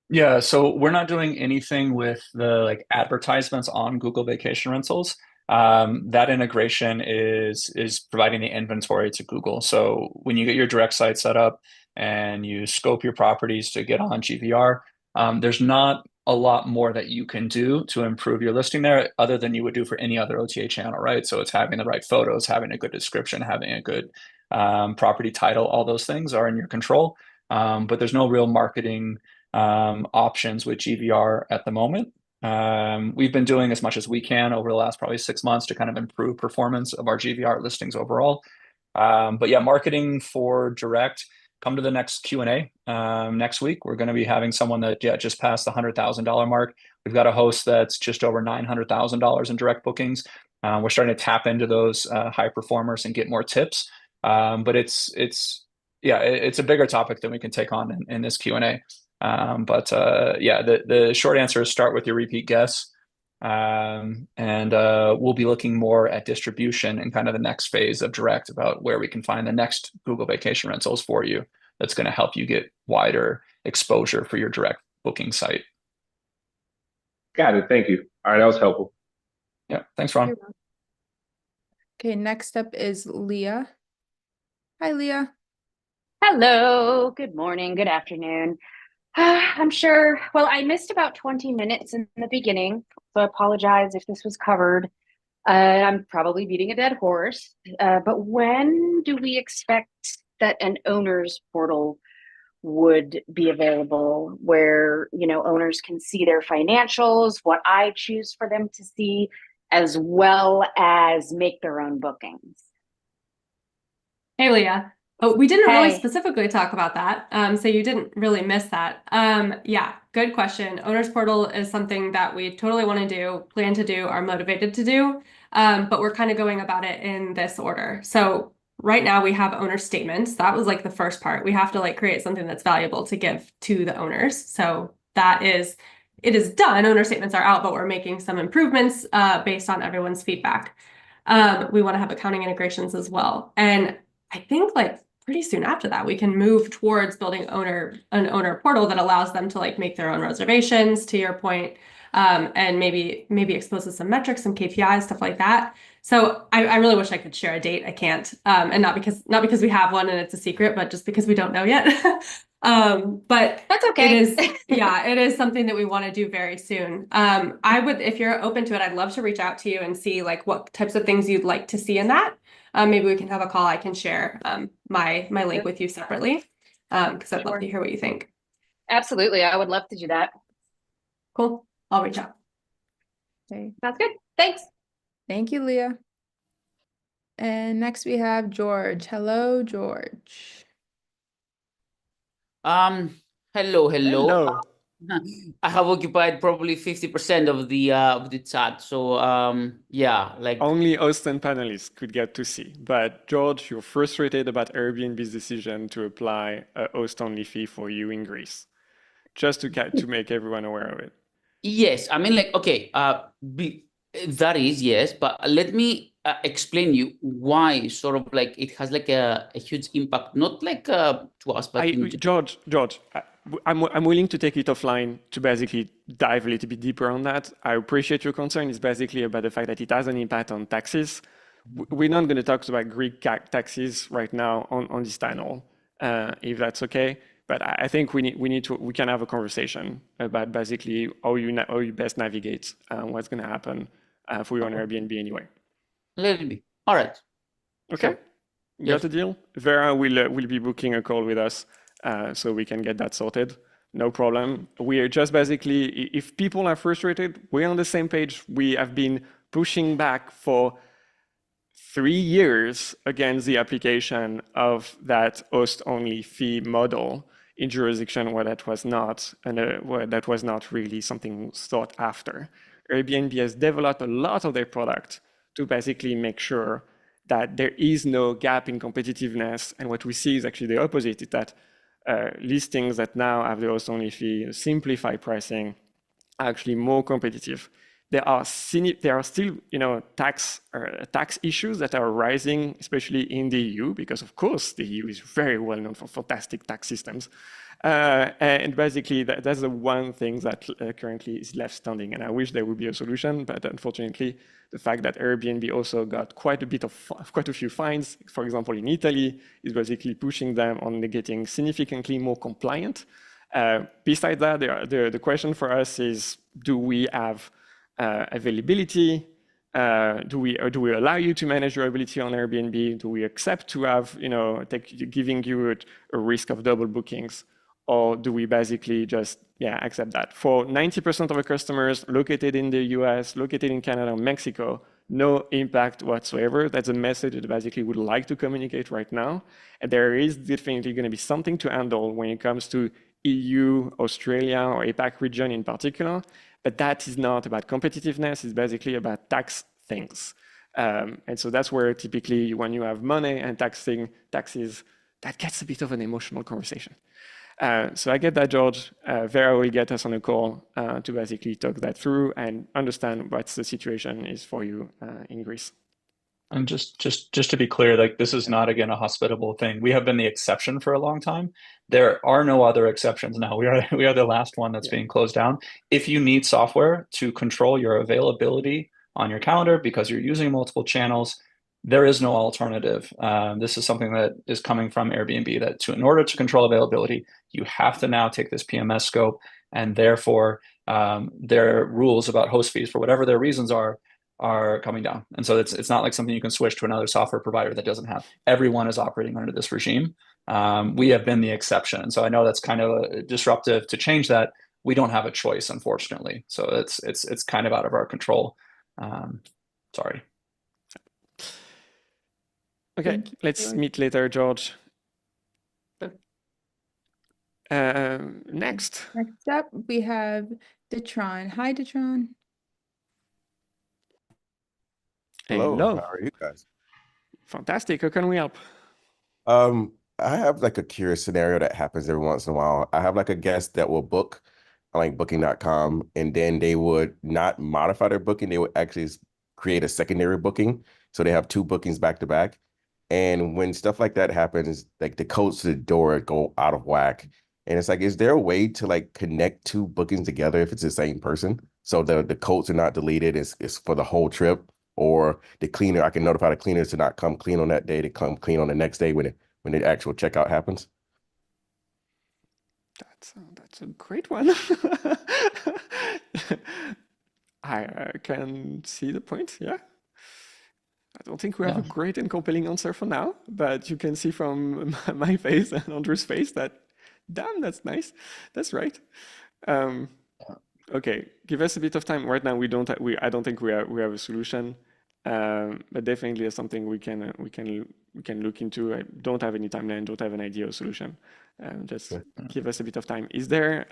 Yeah, so we're not doing anything with the like advertisements on Google Vacation Rentals. That integration is providing the inventory to Google. So when you get your direct site set up and you scope your properties to get on GVR, there's not a lot more that you can do to improve your listing there other than you would do for any other OTA channel, right? So it's having the right photos, having a good description, having a good property title, all those things are in your control. But there's no real marketing options with GVR at the moment. We've been doing as much as we can over the last probably 6 months to kind of improve performance of our GVR listings overall. But yeah, marketing for direct, come to the next Q&A next week. We're going to be having someone that just passed the $100,000 mark. We've got a host that's just over $900,000 in direct bookings. We're starting to tap into those high performers and get more tips. But it's a bigger topic than we can take on in this Q&A. Yeah, the short answer is start with your repeat guests. And we'll be looking more at distribution and kind of the next phase of direct about where we can find the next Google Vacation Rentals for you that's going to help you get wider exposure for your direct booking site. Got it. Thank you. All right, that was helpful. Yeah, thanks, Ron. Okay, next up is Leah. Hi, Leah. Hello, good morning, good afternoon. I'm sure, well, I missed about 20 minutes in the beginning, so I apologize if this was covered. I'm probably beating a dead horse, but when do we expect that an owner's portal would be available where, owners can see their financials, what I choose for them to see, as well as make their own bookings? Hey, Leah. Oh, we didn't really Hey. specifically talk about that, so you didn't really miss that. Yeah, good question. Owner's Portal is something that we totally want to do, plan to do, are motivated to do, but we're kind of going about it in this order. So right now we have owner statements. That was like the first part. We have to like create something that's valuable to give to the owners. So it is done. Owner statements are out, but we're making some improvements based on everyone's feedback. We want to have accounting integrations as well. And I think like pretty soon after that, we can move towards building an owner portal that allows them to like make their own reservations, to your point, and maybe exposes some metrics, some KPIs, stuff like that. So I really wish I could share a date. I can't, and not because we have one and it's a secret, but just because we don't know yet. But That's okay. it is, yeah, it is something that we want to do very soon. I would, if you're open to it, I'd love to reach out to you and see like what types of things you'd like to see in that. Maybe we can have a call. I can share my link with you separately because I'd love to hear what you think. Absolutely. I would love to do that. Cool. I'll reach out. Okay. Sounds good. Thanks. Thank you, Leah. And next we have George. Hello, George. Hello. Hello. I have occupied probably 50% of the chat. So yeah, like Only host and panelists could get to see. But George, you're frustrated about Airbnb's decision to apply a host-only fee for you in Greece. Just to make everyone aware of it. yes, I mean like okay, that is yes, but let me explain you why sort of like it has like a huge impact, not like to us, but in George, I'm willing to take it offline to basically dive a little bit deeper on that. I appreciate your concern. It's basically about the fact that it has an impact on taxes. We're not going to talk about Greek taxes right now on this panel, if that's okay. But I think we can have a conversation about basically how you best navigate what's going to happen for you on Airbnb anyway. Let it be. All right. Okay. Sure. Got Yes. the deal? Vera will be booking a call with us so we can get that sorted. No problem. We are just basically, if people are frustrated, we're on the same page. We have been pushing back for 3 years against the application of that host-only fee model in jurisdiction where that was not, and where that was not really something sought after. Airbnb has developed a lot of their product to basically make sure that there is no gap in competitiveness. And what we see is actually the opposite, is that listings that now have the host-only fee, simplified pricing, are actually more competitive. There are still, tax issues that are rising, especially in the EU, because of course the EU is very well known for fantastic tax systems. And basically, that's the one thing that currently is left standing. And I wish there would be a solution, but unfortunately, the fact that Airbnb also got quite a few fines, for example, in Italy, is basically pushing them on getting significantly more compliant. Besides that, the question for us is: do we have availability? Do we allow you to manage your ability on Airbnb? Do we accept to have, giving you a risk of double bookings? Or do we basically just, accept that? For 90% of our customers located in the US, located in Canada, Mexico, no impact whatsoever. That's a message that basically would like to communicate right now. And there is definitely going to be something to handle when it comes to EU, Australia, or APAC region in particular. But that is not about competitiveness. It's basically about tax things. And so that's where typically when you have money and taxes, that gets a bit of an emotional conversation. So I get that, George. Vera will get us on a call to basically talk that through and understand what the situation is for you in Greece. And just to be clear, like this is not again a hospitable thing. We have been the exception for a long time. There are no other exceptions now. We are the last one that's being closed down. If you need software to control your availability on your calendar because you're using multiple channels, there is no alternative. This is something that is coming from Airbnb that in order to control availability, you have to now take this PMS scope, and therefore their rules about host fees for whatever their reasons are coming down. And so it's not like something you can switch to another software provider that doesn't have. Everyone is operating under this regime. We have been the exception. And so I know that's kind of disruptive to change that. We don't have a choice, unfortunately. So it's kind of out of our control. Sorry. Okay, let's meet later, George. Next up, we have Detron. Hi, Detron. Hello, Hello. how are you guys? Fantastic. How can we help? I have like a curious scenario that happens every once in a while. I have like a guest that will book on like booking.com, and then they would not modify their booking. They would actually create a secondary booking. So they have two bookings back to back. And when stuff like that happens, like the codes to the door go out of whack. And it's like, is there a way to like connect two bookings together if it's the same person? So the coats are not deleted. It's for the whole trip. Or the cleaner, I can notify the cleaners to not come clean on that day, to come clean on the next day when the actual checkout happens. That's a great one. I can see the point. Yeah. I don't think we have a Yeah. great and compelling answer for now, but you can see from my face and Andrew's face that, damn, that's nice. That's right. Um, okay, give us a bit of time. Right now, I don't think we have a solution, but definitely it's something we can look into. I don't have any timeline, don't have an ideal solution. Just give us a bit of time. Is there?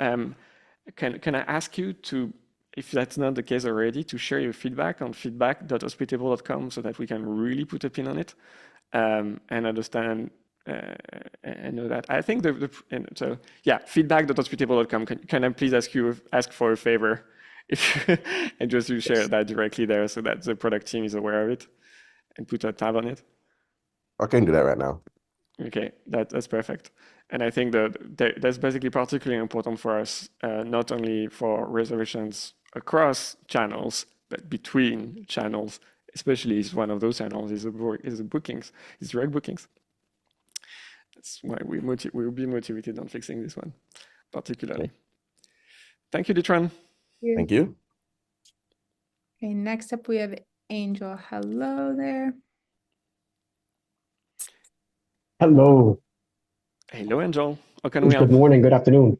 Can I ask you to, if that's not the case already, to share your feedback on feedback.hospitable.com so that we can really put a pin on it and understand and know that. I think so yeah, feedback.hospitable.com. Can I please ask for a favor if and just to share that directly there so that the product team is aware of it and put a tab on it? I can do that right now. Okay, that's perfect. And I think that's basically particularly important for us, not only for reservations across channels, but between channels, especially if one of those channels is the bookings, is direct bookings. That's why we'll be motivated on fixing this one, particularly. Okay. Thank you, Ditran. Thank you. Okay, next up we have Angel. Hello there. Hello. Hello, Angel. How can we Good help? morning, good afternoon.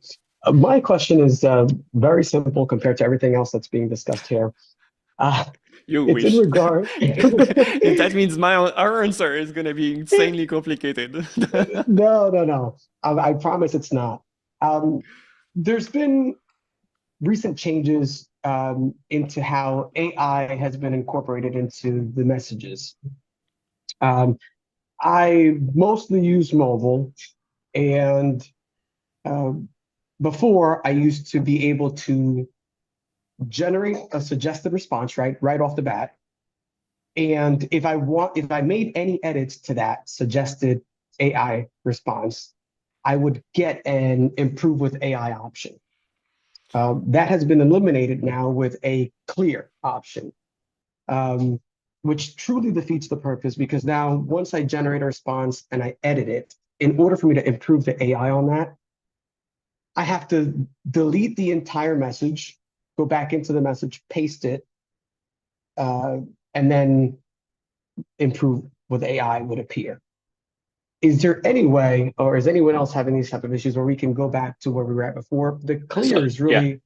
My question is very simple compared to everything else that's being discussed here. You It's in wish. regard. If that means our answer is going to be insanely complicated. No. I promise it's not. There's been recent changes into how AI has been incorporated into the messages. I mostly use mobile, and before I used to be able to generate a suggested response right off the bat. And if I made any edits to that suggested AI response, I would get an improve with AI option. That has been eliminated now with a clear option, which truly defeats the purpose, because now once I generate a response and I edit it, in order for me to improve the AI on that, I have to delete the entire message, go back into the message, paste it, and then improve with AI would appear. Is there any way, or is anyone else having these type of issues where we can go back to where we were at before? The clear is really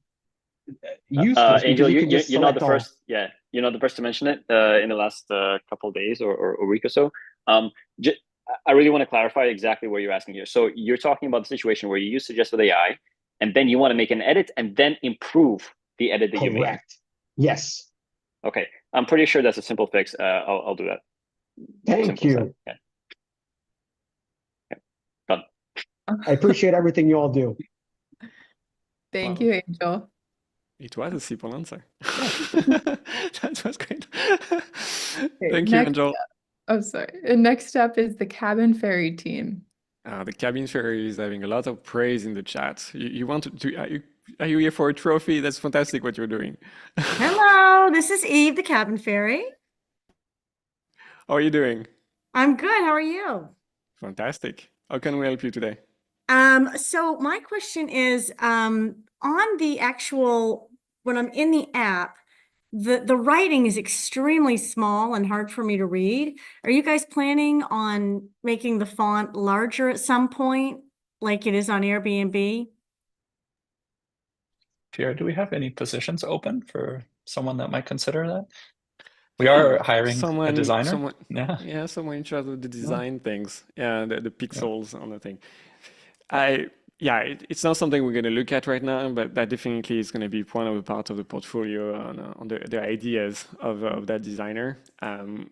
useless Angel, because you can just you're not the select all. first. Yeah, you're not the first to mention it in the last couple of days or a week or so. I really want to clarify exactly what you're asking here. So you're talking about the situation where you use suggest with AI, and then you want to make an edit and then improve the edit that you made. Correct. Yes. Okay, I'm pretty sure that's a simple fix. I'll do that. Thank you. Yeah. Done. I appreciate everything you all do. Thank you, Angel. It was a simple answer. That was great. Okay, Thank you, Angel. Oh, sorry. Next up is the Cabin Ferry team. The Cabin Ferry is having a lot of praise in the chat. You want to are you here for a trophy? That's fantastic what you're doing. Hello, this is Eve, the Cabin Fairy. How are you doing? I'm good. How are you? Fantastic. How can we help you today? So my question is, on the actual, when I'm in the app, the writing is extremely small and hard for me to read. Are you guys planning on making the font larger at some point, like it is on Airbnb? Pierre, do we have any positions open for someone that might consider that? We are hiring a designer. Someone in charge of the design things. Yeah, the pixels on the thing. It's not something we're going to look at right now, but that definitely is going to be one of the parts of the portfolio on the ideas of that designer.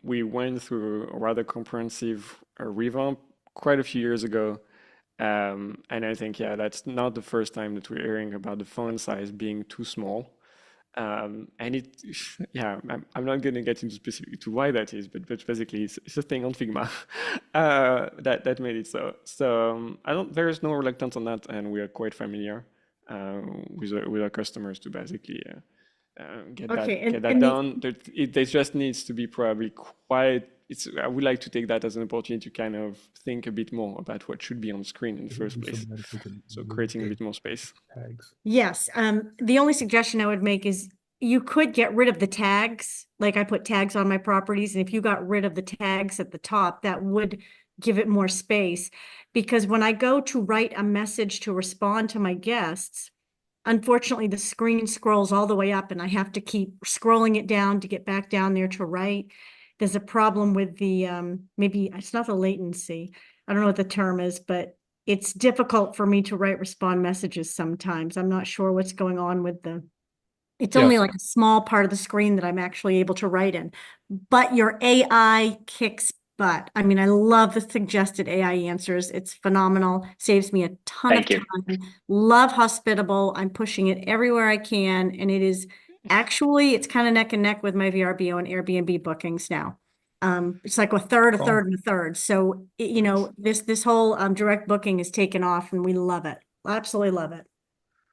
We went through a rather comprehensive revamp quite a few years ago. And I think, that's not the first time that we're hearing about the font size being too small. And I'm not going to get into specific to why that is, but basically it's a thing on Figma that made it so. So there is no reluctance on that, and we are quite familiar with our customers to basically get Okay, that done. There just needs to be probably quite. I would like to take that as an opportunity to kind of think a bit more about what should be on screen in the first place. So creating a bit more space. yes. The only suggestion I would make is you could get rid of the tags. Like I put tags on my properties, and if you got rid of the tags at the top, that would give it more space. Because when I go to write a message to respond to my guests, unfortunately, the screen scrolls all the way up and I have to keep scrolling it down to get back down there to write. There's a problem with the, maybe it's not the latency. I don't know what the term is, but it's difficult for me to write respond messages sometimes. I'm not sure what's going on with it's only like a small part of the screen that I'm actually able to write in. But your AI kicks butt. I mean, I love the suggested AI answers. It's phenomenal. Saves me a ton of time. Love Hospitable. I'm pushing it everywhere I can. And it is actually, it's kind of neck and neck with my VRBO and Airbnb bookings now. It's like a third, a third, and a third. So, you know, this whole direct booking is taken off and we love it. Absolutely love it.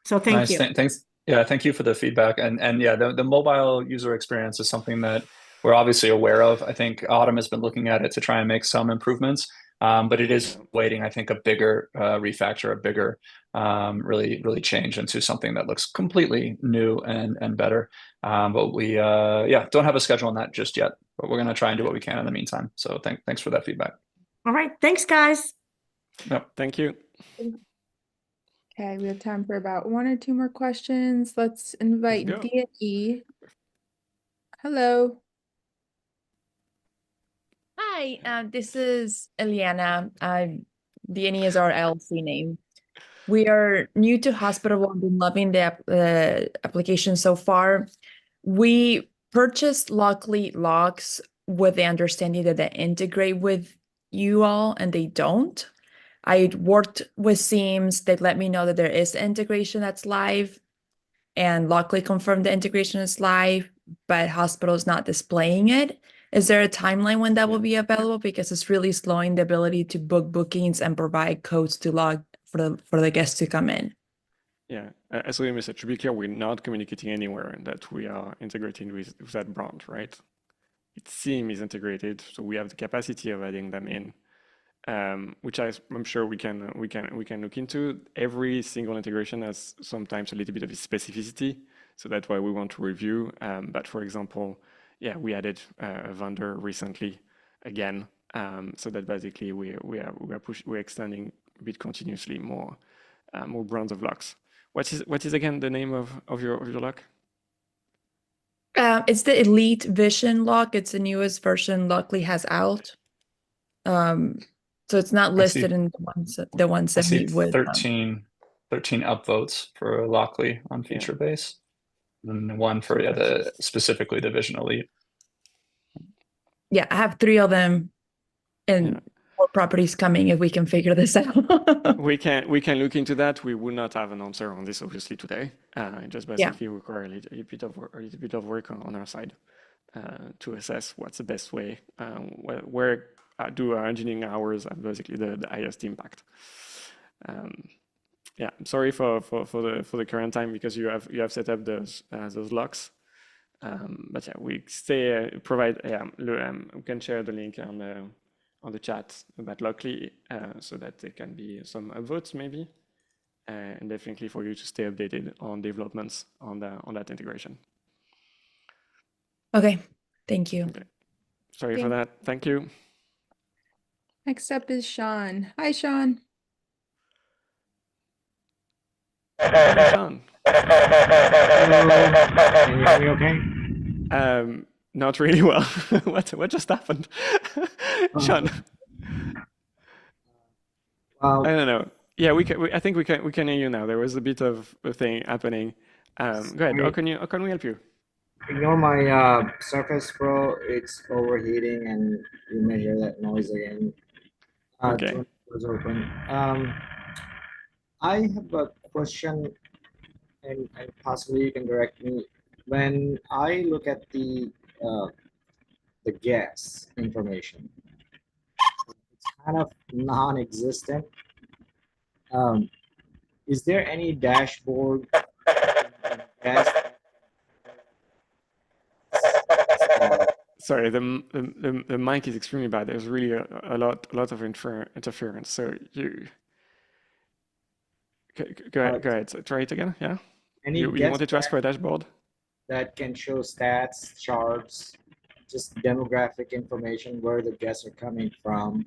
So thank you. Thanks. Yeah, thank you for the feedback. And yeah, the mobile user experience is something that we're obviously aware of. I think Autumn has been looking at it to try and make some improvements, but it is waiting, I think, a bigger refactor, a bigger really change into something that looks completely new and better. But we don't have a schedule on that just yet, but we're going to try and do what we can in the meantime. So thanks for that feedback. All right. Thanks, guys. Yep. Thank you. Okay, we have time for about one or two more questions. Let's invite D&E. Hello. Hi, this is Eliana. D&E is our LLC name. We are new to Hospitable and been loving the application so far. We purchased Lockly locks with the understanding that they integrate with you all, and they don't. I worked with Seams. They let me know that there is integration that's live, and Lockly confirmed the integration is live, but Hospital is not displaying it. Is there a timeline when that will be available? Because it's really slowing the ability to book bookings and provide codes to log for the guests to come in. Yeah, as we said, to be clear, we're not communicating anywhere that we are integrating with that brand, right? Seam is integrated, so we have the capacity of adding them in, which I'm sure we can look into. Every single integration has sometimes a little bit of a specificity, so that's why we want to review. But for example, yeah, we added a vendor recently again, so that basically we're extending a bit continuously more brands of locks. What is again the name of your lock? It's the Elite Vision lock. It's the newest version Lockly has out. So it's not listed in the ones that meet with 13 upvotes for Lockly on feature base, and one for specifically the Vision Elite. Yeah, I have 3 of them, and more properties coming if we can figure this out. we can look into that. We will not have an answer on this obviously today. Just basically require a little bit of work on our side to assess what's the best way, where do our engineering hours have basically the highest impact. Yeah, I'm sorry for the current time because you have set up those locks. But yeah, we provide. We can share the link on the chat about Lockly, so that there can be some upvotes maybe, and definitely for you to stay updated on developments on that integration. Okay, thank you. Okay. Sorry for that. Thank you. Next up is Sean. Hi, Sean. Hi, Sean. Can you hear me okay? Not really well. What just happened? Sean. I don't know. Yeah, I think we can hear you now. There was a bit of a thing happening. Go ahead. How can we help you? Ignore my Surface Pro. It's overheating, and you may hear that noise again. Okay. Doors open. I have a question, and possibly you can direct me. When I look at the gas information, it's kind of non-existent. Is there any dashboard gas Sorry, the mic is extremely bad. There's really a lot of interference. So you go ahead. So try it again. Yeah. Any You wanted to ask for a dashboard? that can show stats, charts, just demographic information, where the guests are coming from?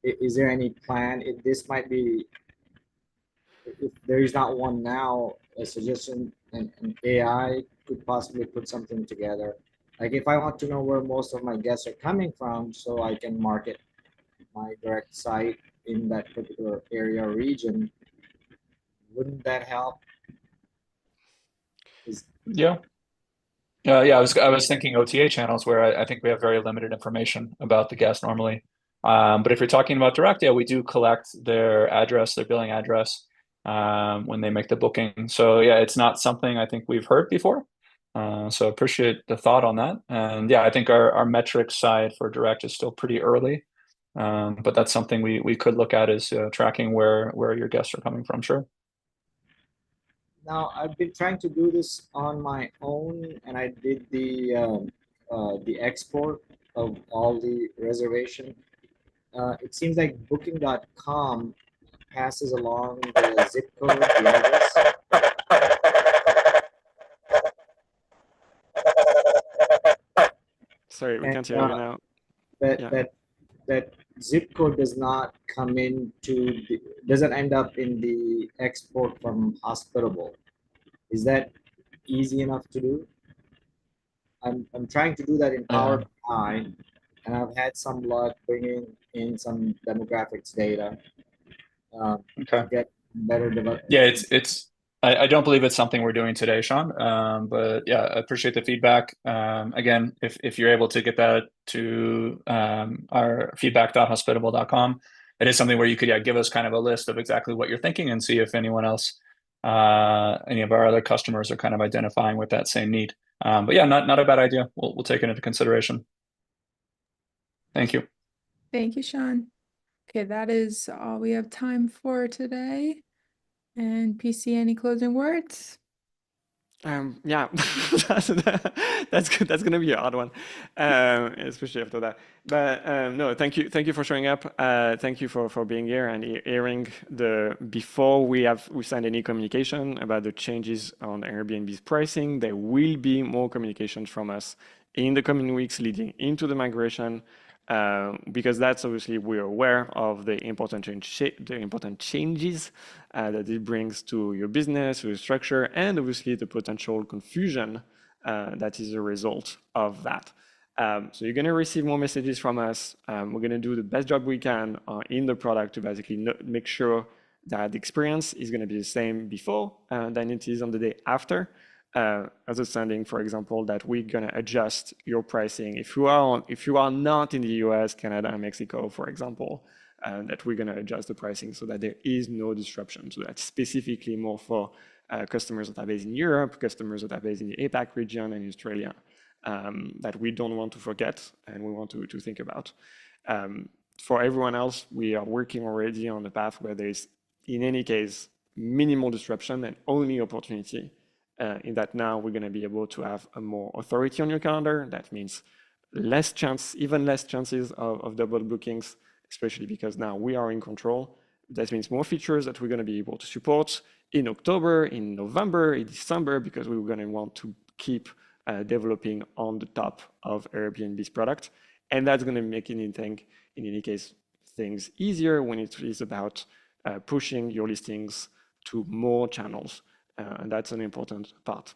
Is there any plan? If this might be, if there is not one now, a suggestion, an AI could possibly put something together. Like if I want to know where most of my guests are coming from, so I can market my direct site in that particular area or region, wouldn't that help? Yeah. Yeah, I was thinking OTA channels where I think we have very limited information about the guest normally. But if you're talking about direct, yeah, we do collect their address, their billing address, when they make the booking. So yeah, it's not something I think we've heard before. So appreciate the thought on that. And yeah, I think our metrics side for direct is still pretty early. But that's something we could look at, is tracking where your guests are coming from. Sure. Now, I've been trying to do this on my own, and I did the export of all the reservation. It seems like Booking.com passes along the zip code, the address. Sorry, we can't hear you now. That zip code does not come into doesn't end up in the export from Hospitable. Is that easy enough to do? I'm trying to do that in Power BI, and I've had some luck bringing in some demographics data to get better development. Yeah, I don't believe it's something we're doing today, Sean. But yeah, I appreciate the feedback. Again, if you're able to get that to our feedback.hospitable.com, it is something where you could give us kind of a list of exactly what you're thinking, and see if anyone else, any of our other customers, are kind of identifying with that same need. But yeah, not a bad idea. We'll take it into consideration. Thank you. Thank you, Sean. Okay, that is all we have time for today. And PC, any closing words? Yeah, that's gonna be a hard one, especially after that. But no, thank you for showing up. Thank you for being here and hearing before we send any communication about the changes on Airbnb's pricing. There will be more communication from us in the coming weeks leading into the migration. Because that's obviously, we're aware of the important changes that it brings to your business, to your structure, and obviously the potential confusion that is a result of that. So you're going to receive more messages from us. We're going to do the best job we can in the product to basically make sure that the experience is going to be the same before than it is on the day after. Understanding, for example, that we're gonna adjust your pricing if you are not in the US, Canada, and Mexico, for example, that we're gonna adjust the pricing so that there is no disruption. So that's specifically more for customers that are based in Europe, customers that are based in the APAC region and Australia, that we don't want to forget and we want to think about. For everyone else, we are working already on the path where there is, in any case, minimal disruption and only opportunity. In that now we're going to be able to have a more authority on your calendar. That means even less chances of double bookings, especially because now we are in control. That means more features that we're going to be able to support in October, in November, in December, because we're going to want to keep developing on the top of Airbnb's product. And that's going to make anything, in any case, things easier when it is about pushing your listings to more channels. And that's an important part.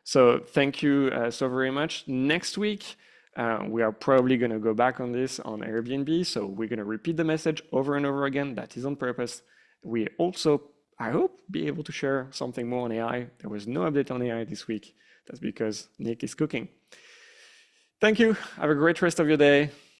So thank you so very much. Next week, we are probably going to go back on this on Airbnb. So we're going to repeat the message over and over again. That is on purpose. We also, I hope, be able to share something more on AI. There was no update on AI this week. That's because Nick is cooking. Thank you. Have a great rest of your day.